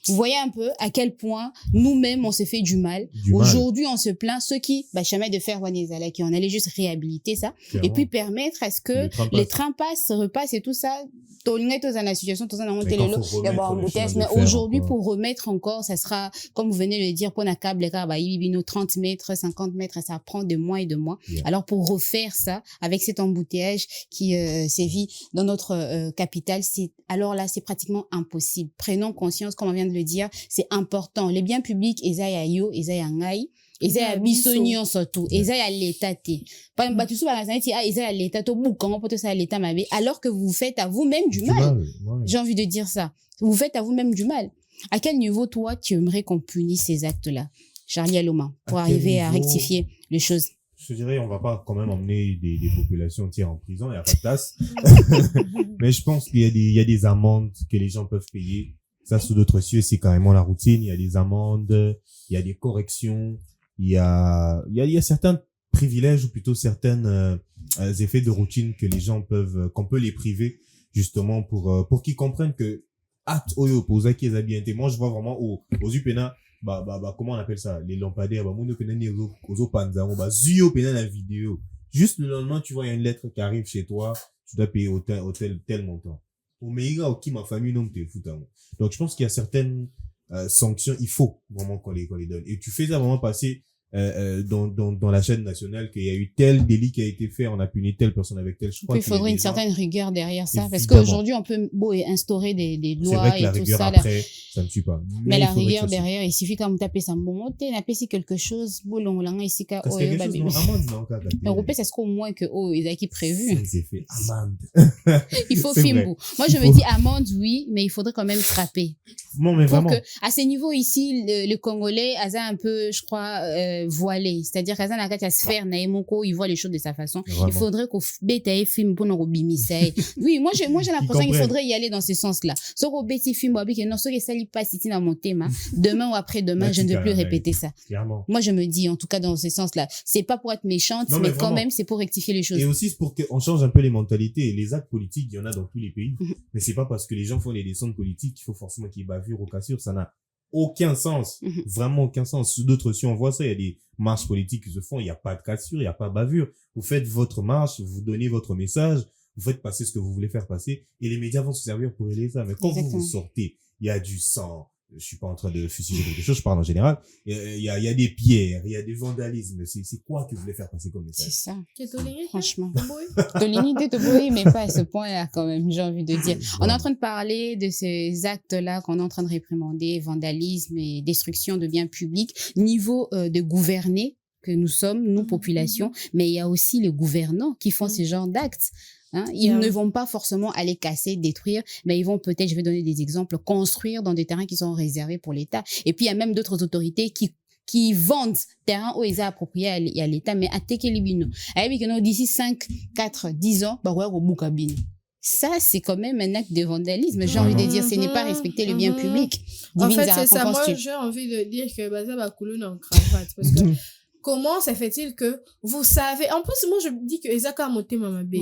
Vous voyez un peu à quel point nous-mêmes, on se fait du mal. Aujourd'hui, on se plaint. Ceux qui, jamais de faire Wanezala, qui on allait juste réhabiliter ça. Clairement. Et puis permettre à ce que les trains passent, repassent et tout ça. Dans la situation, tout ça, dans mais aujourd'hui, pour remettre encore, ça sera, comme vous venez de le dire, pour un câble, 30 mètres, 50 mètres, ça prend de mois et de mois. Yeah. Alors, pour refaire ça, avec cet embouteillage qui sévit dans notre capitale, alors là, c'est pratiquement impossible. Prenons conscience, comme on vient de le dire, c'est important. Les biens publics, ezaya yo, ezaya ngai, ezaya bisonyo surtout, ezaya l'état te. Pas tout ça, ezaya l'état to boucan, pour tout ça l'état mabe, alors que vous faites à vous-même du mal. Ouais. J'ai envie de dire ça. Vous faites à vous-même du mal. À quel niveau, toi, tu aimerais qu'on punisse ces actes-là, Charlie Aloma, pour arriver à rectifier les choses? Je dirais, on va pas quand même emmener des populations entières en prison, il n'y a pas de place. Mais je pense qu'il y a des amendes que les gens peuvent payer. Ça, sous d'autres cieux, c'est carrément la routine. Il y a des amendes, il y a des corrections, il y a certains privilèges ou plutôt certains effets de routine que les gens qu'on peut les priver justement pour qu'ils comprennent que moi, je vois vraiment aux UPENA, comment on appelle ça, les lampadaires, la vidéo. Juste le lendemain, tu vois, il y a une lettre qui arrive chez toi, tu dois payer tel montant. Ma famille, non, t'es foutu. Donc, je pense qu'il y a certaines sanctions, il faut vraiment qu'on les donne. Et tu fais ça vraiment passer dans la chaîne nationale qu'il y a eu tel délit qui a été fait, on a puni telle personne avec tel. Je crois il faudrait une certaine rigueur derrière ça, parce qu'aujourd'hui on peut instaurer des lois et tout ça. Après, ça ne suit pas. Mais la rigueur derrière, il suffit quand vous tapez ça, si quelque chose, ici c'est ce qu'au moins que ils ont qui prévu. C'est fait amende. Il faut filmer. Moi je me dis amende oui, mais il faudrait quand même frapper. Non mais vraiment. Pour que à ce niveau ici, le Congolais a un peu, je crois, voilé, c'est-à-dire qu'à la sphère naïmoko, il voit les choses de sa façon. Vraiment. Il faudrait qu'on bêtaye film pour nous bimisser. Oui, moi j'ai l'impression qu'il faudrait y aller dans ce sens-là. Ce qu'on bêtise film que non, ce qui s'allie pas ici dans mon thème, demain ou après-demain, je ne veux plus répéter ça. Clairement. Moi je me dis en tout cas dans ce sens-là, c'est pas pour être méchante, non, mais quand même c'est pour rectifier les choses. Et aussi c'est pour qu'on change un peu les mentalités et les actes politiques, il y en a dans tous les pays, mais c'est pas parce que les gens font des descentes politiques qu'il faut forcément qu'il y ait bavure ou cassure, ça n'a aucun sens, vraiment aucun sens. D'autres, si on voit ça, il y a des marches politiques qui se font, il n'y a pas de cassure, il n'y a pas de bavure. Vous faites votre marche, vous donnez votre message, vous faites passer ce que vous voulez faire passer, et les médias vont se servir pour relayer ça. Mais quand vous sortez, il y a du sang, je suis pas en train de fustiger quelque chose, je parle en général, il y a des pierres, il y a des vandalismes, c'est quoi que vous voulez faire passer comme message? C'est ça. Franchement. Mais pas à ce point-là, quand même, j'ai envie de dire. On est en train de parler de ces actes-là qu'on est en train de réprimander, vandalisme et destruction de biens publics, niveau de gouverner que nous sommes, nous, population, mais il y a aussi les gouvernants qui font ce genre d'actes. Ils ne vont pas forcément aller casser, détruire, mais ils vont peut-être, je vais donner des exemples, construire dans des terrains qui sont réservés pour l'État. Et puis, il y a même d'autres autorités qui vendent terrain où ils ont approprié à l'État, mais à Tekelibino. D'ici 5, 4, 10 ans, au Boukabine. Ça, c'est quand même un acte de vandalisme. J'ai envie de dire, ce n'est pas respecter le bien public. En fait, c'est ça. Moi, j'ai envie de dire que ça va couler en cravate. Parce que comment ça fait-il que vous savez, en plus, moi, je me dis que Ezaka Moté Mamabe.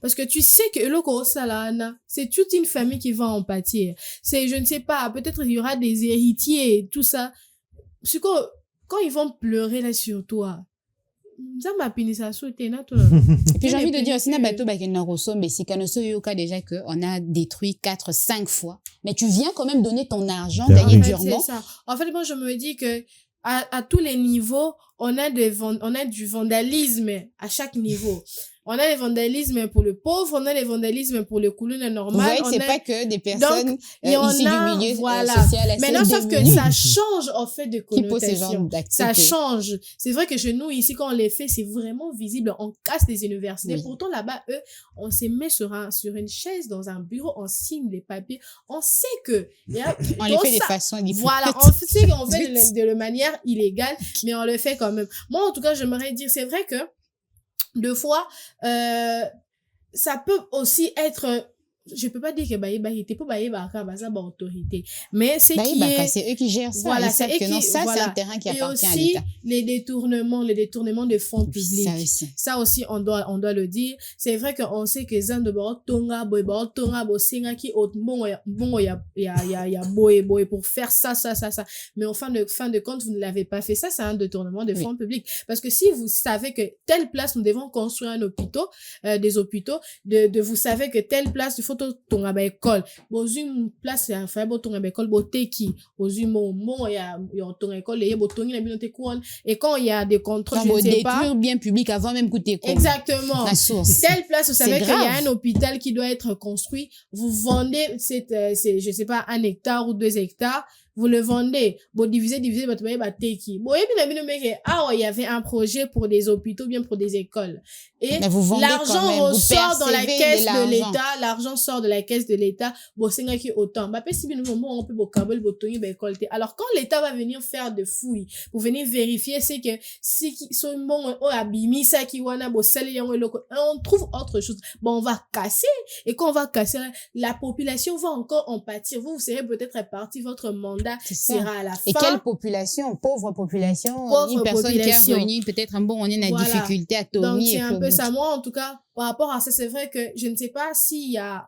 Parce que tu sais que le Salana, c'est toute une famille qui va en pâtir. C'est, je ne sais pas, peut-être il y aura des héritiers et tout ça. Parce que quand ils vont pleurer là sur toi, ça m'a pini ça sauté, là, toi. Et puis j'ai envie de dire aussi, déjà qu'on a détruit 4, 5 fois. Mais tu viens quand même donner ton argent, gagner durement. C'est ça. En fait, moi, je me dis que à tous les niveaux, on a du vandalisme à chaque niveau. On a les vandalismes pour le pauvre, on a les vandalismes pour le coulon normal. Vous voyez, c'est pas que des personnes issues du milieu social. Maintenant, sauf que ça change, en fait, de connotation. Ça change. C'est vrai que chez nous, ici, quand on les fait, c'est vraiment visible. On casse des universités. Oui. Pourtant, là-bas, eux, on se met sur une chaise, dans un bureau, on signe les papiers. On sait que... on les fait de façon différente. Voilà, on sait qu'on fait de manière illégale, mais on le fait quand même. Moi, en tout cas, j'aimerais dire, c'est vrai que deux fois, ça peut aussi être je peux pas dire que il était pas ça autorité, mais c'est qui est, c'est eux qui gèrent ça. voilà, Ils savent que non, ça c'est un terrain qui appartient à l'État. Les détournements de fonds publics. Ça aussi on doit le dire. C'est vrai qu'on sait que zan de tonga bo singa qui bon ya boy pour faire ça, mais en fin de compte vous ne l'avez pas fait. Ça c'est un détournement de fonds publics, parce que si vous savez que telle place nous devons construire des hôpitaux, de vous savez que telle place il faut tonga ba école, bon une place ya fa bo tonga ba école bo teki bon ya tonga école et bo tongi na binote kouane, et quand il y a des contrôles, je ne sais pas, détruire bien public avant même coûter quoi. Exactement. La source. Telle place, vous savez qu'il y a un hôpital qui doit être construit, vous vendez je sais pas 1 hectare ou 2 hectares, vous le vendez, vous divisez, teki. Bon, il y avait un projet pour des hôpitaux, bien pour des écoles. Et l'argent ressort dans la caisse de l'État, l'argent sort de la caisse de l'État, bon, c'est qui autant. On peut alors, quand l'État va venir faire de fouilles, pour venir vérifier, c'est que, si sont bon, abimi, ça qui wana, on trouve autre chose. Bon, on va casser. Et quand on va casser, la population va encore en pâtir. Vous serez peut-être parti, votre mandat sera à la fin. Et quelle population? Pauvre population. Une personne qui est revenue, peut-être on est dans la difficulté à tourner. Donc, c'est un peu ça. Moi, en tout cas, par rapport à ça, c'est vrai que je ne sais pas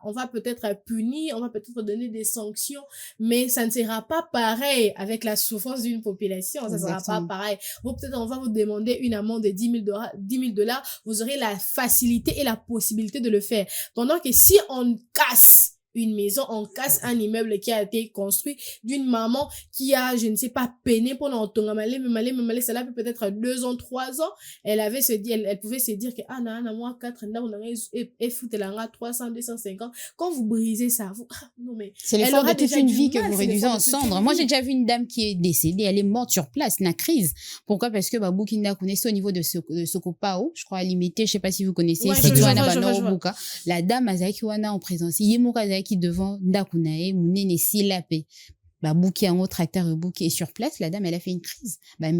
on va peut-être punir, on va peut-être donner des sanctions, mais ça ne sera pas pareil avec la souffrance d'une population. Ça ne sera pas pareil. Peut-être on va vous demander une amende de $10 000. Vous aurez la facilité et la possibilité de le faire. Pendant que si on casse une maison, on casse un immeuble qui a été construit d'une maman qui a, je ne sais pas, peiné pendant mais cela peut peut-être 2 ans, 3 ans, elle pouvait se dire que, moi, 4 ans, on a foutu la 300, 250. Quand vous brisez ça, non, mais. C'est l'effort de toute une vie que vous réduisez en cendres. Moi, j'ai déjà vu une dame qui est décédée, elle est morte sur place, la crise. Pourquoi? Parce que, Boukinda connaissait au niveau de Sokopao, je crois, limité, je sais pas si vous connaissez, la dame, Azaki Wana en présence, qui devant Ndakunae, Mounene Silapé. Bouki en autre tracteur Bouki est sur place, la dame, elle a fait une crise. Mais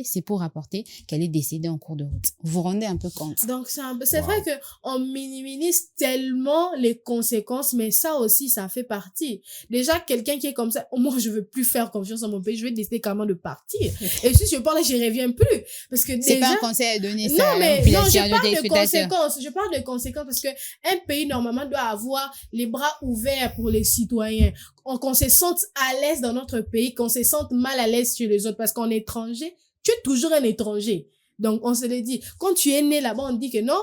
c'est pour rapporter qu'elle est décédée en cours de route. Vous vous rendez un peu compte. Donc, c'est vrai que on minimise tellement les conséquences, mais ça aussi, ça fait partie. Déjà, quelqu'un qui est comme ça, moi, je veux plus faire confiance à mon pays, je vais décider carrément de partir. Et si je parle, je reviens plus. Parce que c'est déjà. pas un conseil à donner ça. Non, mais, non, je parle de conséquences. Je parle de conséquences parce que un pays, normalement, doit avoir les bras ouverts pour les citoyens. Qu'on se sente à l'aise dans notre pays, qu'on se sente mal à l'aise chez les autres, parce qu'en étranger, tu es toujours un étranger. Donc, on se le dit. Quand tu es né là-bas, on dit que non,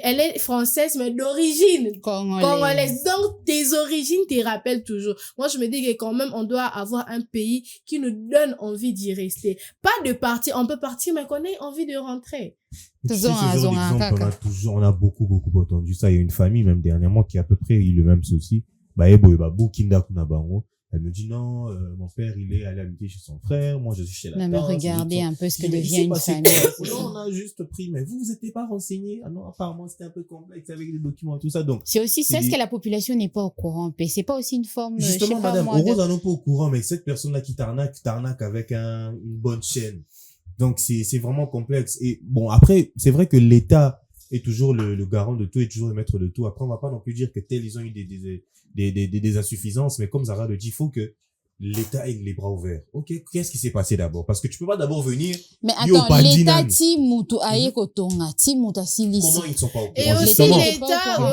elle est française, mais d'origine congolaise. Donc, tes origines te rappellent toujours. Moi, je me dis que quand même, on doit avoir un pays qui nous donne envie d'y rester. Pas de partir. On peut partir, mais qu'on ait envie de rentrer. On a beaucoup entendu ça. Il y a une famille, même dernièrement, qui a à peu près eu le même souci. Elle me dit non, mon père il est allé habiter chez son frère, moi je suis chez la tante. Mais regardez un peu ce que devient une famille. Non, on a juste pris, mais vous n'étiez pas renseigné. Ah non, apparemment c'était un peu complexe avec les documents et tout ça. Donc c'est aussi ça, ce que la population n'est pas au courant. C'est pas aussi une forme. Justement, madame, Rose n'est pas au courant, mais cette personne-là qui t'arnaque avec une bonne chaîne. Donc c'est vraiment complexe. Et bon, après, c'est vrai que l'État est toujours le garant de tout, est toujours le maître de tout. Après, on va pas non plus dire que tels ils ont eu des insuffisances, mais comme Zara le dit, il faut que l'État ait les bras ouverts. Ok, qu'est-ce qui s'est passé d'abord? Parce que tu peux pas d'abord venir. Mais attends, l'État Timutu Ayekotonga, Timuta Silisi. Comment ils ne sont pas au courant? Et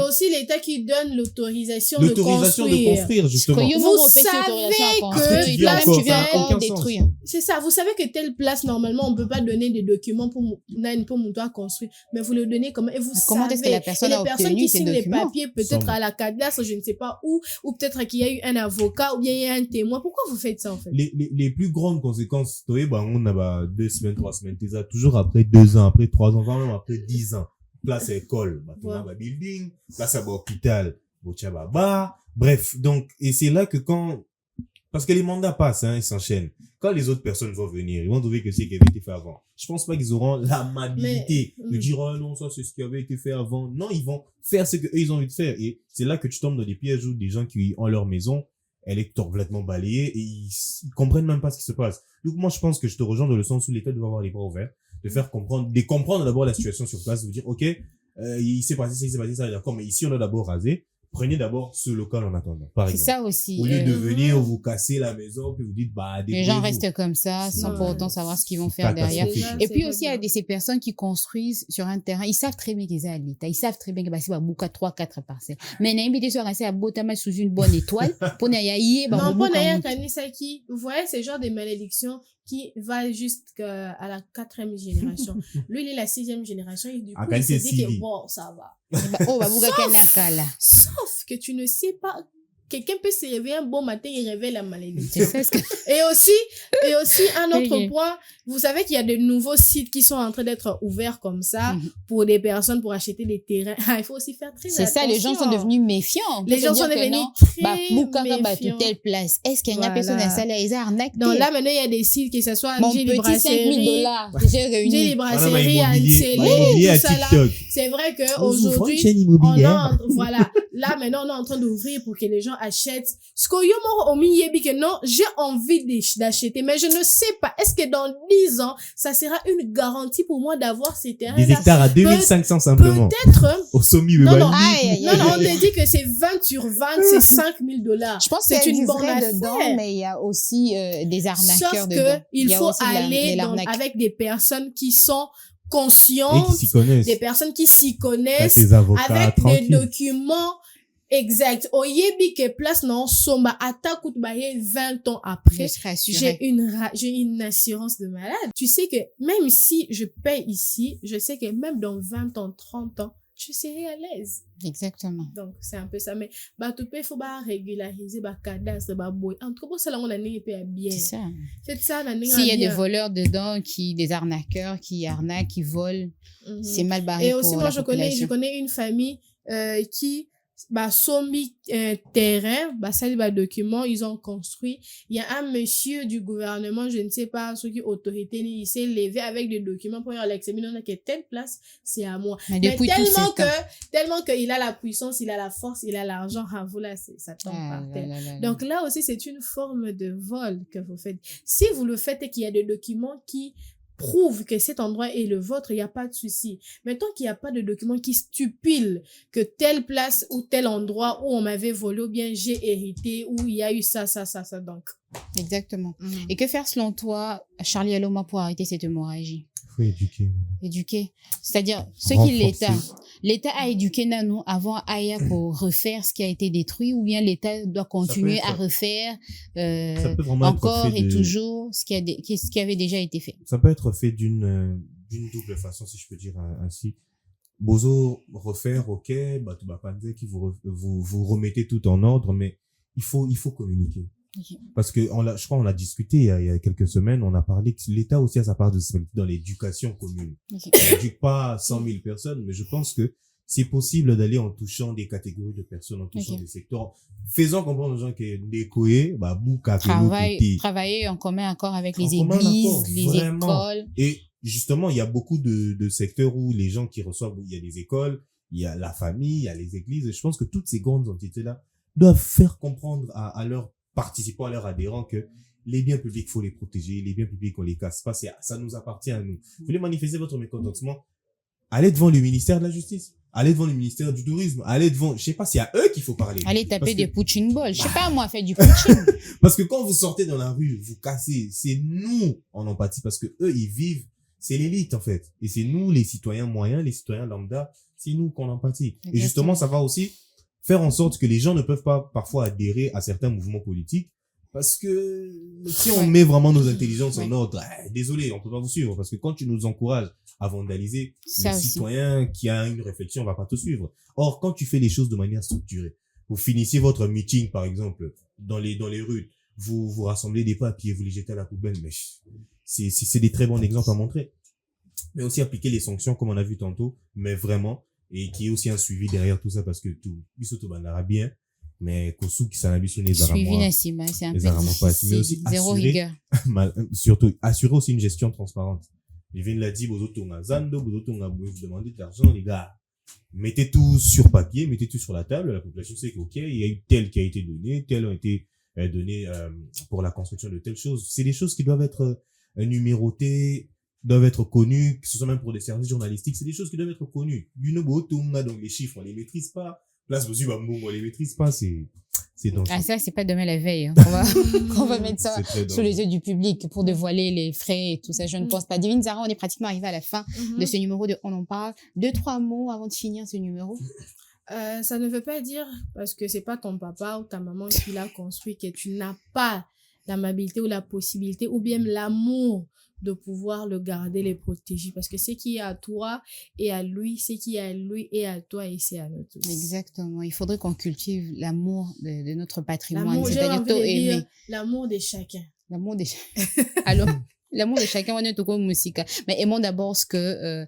aussi l'État qui donne l'autorisation de construire, justement. Vous savez que tu viens encore détruire. C'est ça. Vous savez que telle place, normalement, on peut pas donner des documents pour Moutoua construire. Mais vous le donnez comment? Et vous comment est-ce que la personne a obtenu ces documents? Les papiers, peut-être à la cadastre, je ne sais pas où, ou peut-être qu'il y a eu un avocat, ou bien il y a un témoin. Pourquoi vous faites ça, en fait? Les plus grandes conséquences, on a 2 semaines, 3 semaines, ça toujours après 2 ans, après 3 ans, même après 10 ans. Place à école, building, place à hôpital, bref. Donc, et c'est là que parce que les mandats passent, ils s'enchaînent. Quand les autres personnes vont venir, ils vont trouver que c'est ce qui avait été fait avant. Je pense pas qu'ils auront l'amabilité de dire, oh non, ça c'est ce qui avait été fait avant. Non, ils vont faire ce qu'eux ils ont envie de faire. Et c'est là que tu tombes dans des pièges où des gens qui ont leur maison, elle est complètement balayée et ils comprennent même pas ce qui se passe. Donc moi, je pense que je te rejoins dans le sens où l'État doit avoir les bras ouverts, de faire comprendre d'abord la situation sur place, de dire, ok, il s'est passé ça, d'accord, mais ici on a d'abord rasé. prenez d'abord ce local en attendant, par C'est exemple. ça aussi. Au lieu de venir, vous casser la maison, puis vous dites, bah, Les gens débrouillez-vous. restent comme ça, sans Ouais. pour autant savoir ce qu'ils vont C'est faire derrière. catastrophique. Et puis aussi, il y a ces personnes qui construisent sur un terrain. Ils savent très bien qu'ils sont à l'État. Ils savent très bien que c'est beaucoup 3-4 parcelles. Mais n'invitez sur à Botama sous une bonne étoile. Pour n'y aller, Non, pour Naya Kanisaki, vous voyez, c'est le genre de malédiction qui va jusqu'à la 4e génération. Lui, il est la 6e génération et du coup, il s'est dit que bon, ça va. Oh, bah, vous gagner la Sauf que tu ne sais pas, quelqu'un peut se réveiller un bon matin, il révèle la malédiction. C'est ça ce que... Et aussi, un autre Ok. point, vous savez qu'il y a de nouveaux sites qui sont en train d'être ouverts comme ça Mhm. pour des personnes pour acheter des terrains. Il faut aussi faire très C'est attention. ça, les gens sont devenus méfiants. Les gens sont devenus très méfiants. Telle place. Est-ce qu'il y a une Voilà. personne à ça, là, ils arnaquent? Donc là, maintenant, il y a des sites, que ce soit Mon J'ai petit Brasserie, $5,000, j'ai réuni. J'ai Brasserie, Immobilier Ancelé, à tout ça là. TikTok. C'est vrai Nous ouvrons qu'aujourd'hui, une chaîne on immobilière. voilà. Là, maintenant, on est en train d'ouvrir pour que les gens achètent. Ce que yo moro omi yebi que non, j'ai envie d'acheter, mais je ne sais pas. Est-ce que dans 10 ans, ça sera une garantie pour moi d'avoir ces terrains-là? Des hectares à 2500 simplement. Peut-être. Au sommet, Non, non, Aïe, non, non, on te dit que c'est 20 sur 20, c'est $5,000. Je pense c'est qu'il y a une du bonne vrai affaire. dedans, mais il y a aussi des arnaqueurs Sauf dedans. que il y a faut aussi aller l'arnaque. avec des personnes qui sont Et conscientes, qui s'y connaissent. des personnes qui s'y Avec connaissent, ses avocats, avec des tranquille. documents exacts. Oyebi que place non soma ata kout baye 20 ans après. Je serais assurée. J'ai une assurance de malade. Tu sais que même si je paye ici, je sais que même dans 20 ans, 30 ans, je serai à l'aise. Exactement. Donc, c'est un peu ça. Mais, bah, tout peut, faut pas régulariser, bah, cadastre, bah, boy. En tout cas, ça, là, on a n'est pas bien. C'est ça. C'est ça, on a n'est S'il y a bien. des voleurs dedans, des arnaqueurs qui arnaquent, qui volent, Mhm. c'est mal barré Et pour aussi, la moi, je population. connais une famille, qui, bah, soumis terrain, bah, ça, les documents, ils ont construit. Il y a un monsieur du gouvernement, je ne sais pas, ceux qui autorité, il s'est levé avec des documents pour aller examiner, on a que telle place, c'est à moi. Mais Mais depuis tout tellement qu'il a la puissance, il a la force, il a l'argent, ah, vous là, ça tombe par terre. Donc là aussi, c'est une forme de vol que vous faites. Si vous le faites et qu'il y a des documents qui prouvent que cet endroit est le vôtre, il n'y a pas de souci. Mais tant qu'il n'y a pas de documents qui stipulent que telle place ou tel endroit où on m'avait volé ou bien j'ai hérité, où il y a eu ça, donc. Exactement. Et que faire selon toi, Charlie Aloma, pour arrêter cette hémorragie? Faut éduquer. Éduquer. C'est-à-dire, ce Renforcer. l'État a éduqué Nanou avant Aya pour refaire ce qui a été détruit, ou bien l'État doit continuer être- à refaire Ça peut vraiment être encore fait et de- toujours ce qui avait déjà été fait. Ça peut être fait d'une double façon, si je peux dire ainsi. Bozo refaire, ok, bah tu vas pas dire que vous remettez tout en ordre, mais il faut communiquer. Ok. Parce que je crois on a discuté il y a quelques semaines, on a parlé que l'État aussi a sa part de responsabilité dans l'éducation commune. Ok. On n'éduque pas 100 000 personnes, mais je pense que c'est possible d'aller en touchant des catégories de personnes, en touchant Ok. des secteurs. Faisons comprendre aux gens que décoyer, bah bouka Travailler en commun accord avec les En commun églises, accord, les vraiment. écoles. Et justement, il y a beaucoup de secteurs où les gens qui reçoivent, il y a des écoles, il y a la famille, il y a les églises. Et je pense que toutes ces grandes entités-là doivent faire comprendre à leurs participants, à leurs adhérents que les biens publics, faut les protéger. Les biens publics, on les casse pas. Ça nous appartient à nous. Vous voulez manifester votre mécontentement? Allez devant le ministère de la Justice. Allez devant le ministère du Tourisme. Allez devant, je sais pas, c'est à eux qu'il faut parler. Allez taper Parce que- des poutine balls. Je sais pas, moi, faire du poutine. Parce que quand vous sortez dans la rue, vous cassez, c'est nous en empathie parce que eux, ils vivent, c'est l'élite en fait. Et c'est nous, les citoyens moyens, les citoyens lambda, c'est nous qu'on empathie. Exactement. Et justement, ça va aussi faire en sorte que les gens ne peuvent pas parfois adhérer à certains mouvements politiques parce que si on Ouais. met vraiment nos intelligences en Ouais. ordre, désolé, on peut pas vous suivre parce que quand tu nous encourages à vandaliser, Ça le aussi. citoyen qui a une réflexion va pas te suivre. Or, quand tu fais les choses de manière structurée, vous finissez votre meeting, par exemple, dans les rues, vous rassemblez des papiers, vous les jetez à la poubelle, mais c'est des très bons exemples à montrer. Mais aussi appliquer les sanctions, comme on a vu tantôt, mais vraiment, et qui est aussi un suivi derrière tout ça, parce que tout, bisoto banara bien, mais Kosu qui s'en habille sur les Suivi aramois, Nassima, c'est un peu les Arabes pas assis, mais difficile. aussi Zéro assurer- rigueur. surtout, assurer aussi une gestion transparente. Je viens de l'a dit, Bozotonga Zando, Bozotonga, vous demandez de l'argent, les gars. Mettez tout sur papier, mettez tout sur la table, la population sait que, ok, il y a eu tel qui a été donné, tel a été donné pour la construction de telle chose. C'est des choses qui doivent être numérotées, doivent être connues, que ce soit même pour des services journalistiques, c'est des choses qui doivent être connues. Du Nobotonga, donc les chiffres, on les maîtrise pas. Place aussi, bah, on les maîtrise pas, c'est dangereux. Ah, ça, c'est pas demain la veille, hein, qu'on va mettre ça sous les yeux du public pour dévoiler les frais et tout ça. Je ne pense pas. Divine Zara, on est pratiquement arrivé à la fin de ce numéro de On en parle. 2-3 mots avant de finir ce numéro. Ça ne veut pas dire, parce que c'est pas ton papa ou ta maman qui l'a construit, que tu n'as pas l'amabilité ou la possibilité ou bien l'amour de pouvoir le garder, les protéger. Parce que ce qui est à toi et à lui, ce qui est à lui et à toi et c'est à nous tous. Exactement. Il faudrait qu'on cultive l'amour de notre patrimoine. C'est-à-dire aimer. L'amour de chacun. L'amour de chacun. Alors, l'amour de chacun, on est au coin musique. Mais aimons d'abord ce que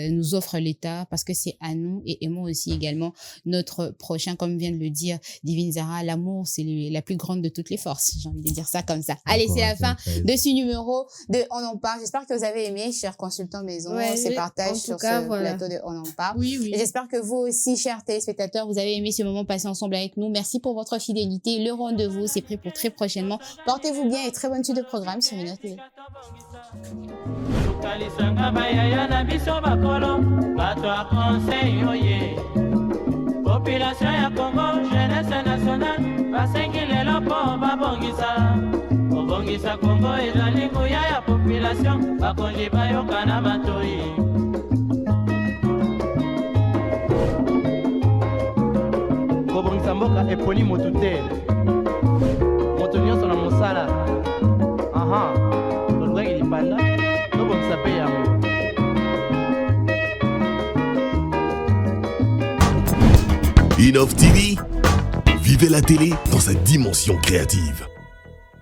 nous offre l'État, parce que c'est à nous, et aimons aussi également notre prochain, comme vient de le dire Divine Zara. L'amour, c'est la plus grande de toutes les forces. J'ai envie de dire ça comme ça. Allez, c'est la fin de ce numéro de On en parle. J'espère que vous avez aimé, chers consultants maison, ces partages sur ce plateau de On en parle. Oui. Et j'espère que vous aussi, chers téléspectateurs, vous avez aimé ce moment passé ensemble avec nous. Merci pour votre fidélité. Le rendez-vous, c'est pris pour très prochainement. Portez-vous bien et très bonne suite de programme sur une télé. Lokalisanga bayaya na biso bakolo bato ya conseil oye population ya Congo jeunesse nationale basengi lelo mpo babongisa kobongisa Congo ezali nguya ya population bakonzi bayoka na matoi kobongisa mboka eponi motu te moto nyonso na mosala tolukaki lipanda tobongisa mpe yango. Innov TV, vivez la télé dans sa dimension créative.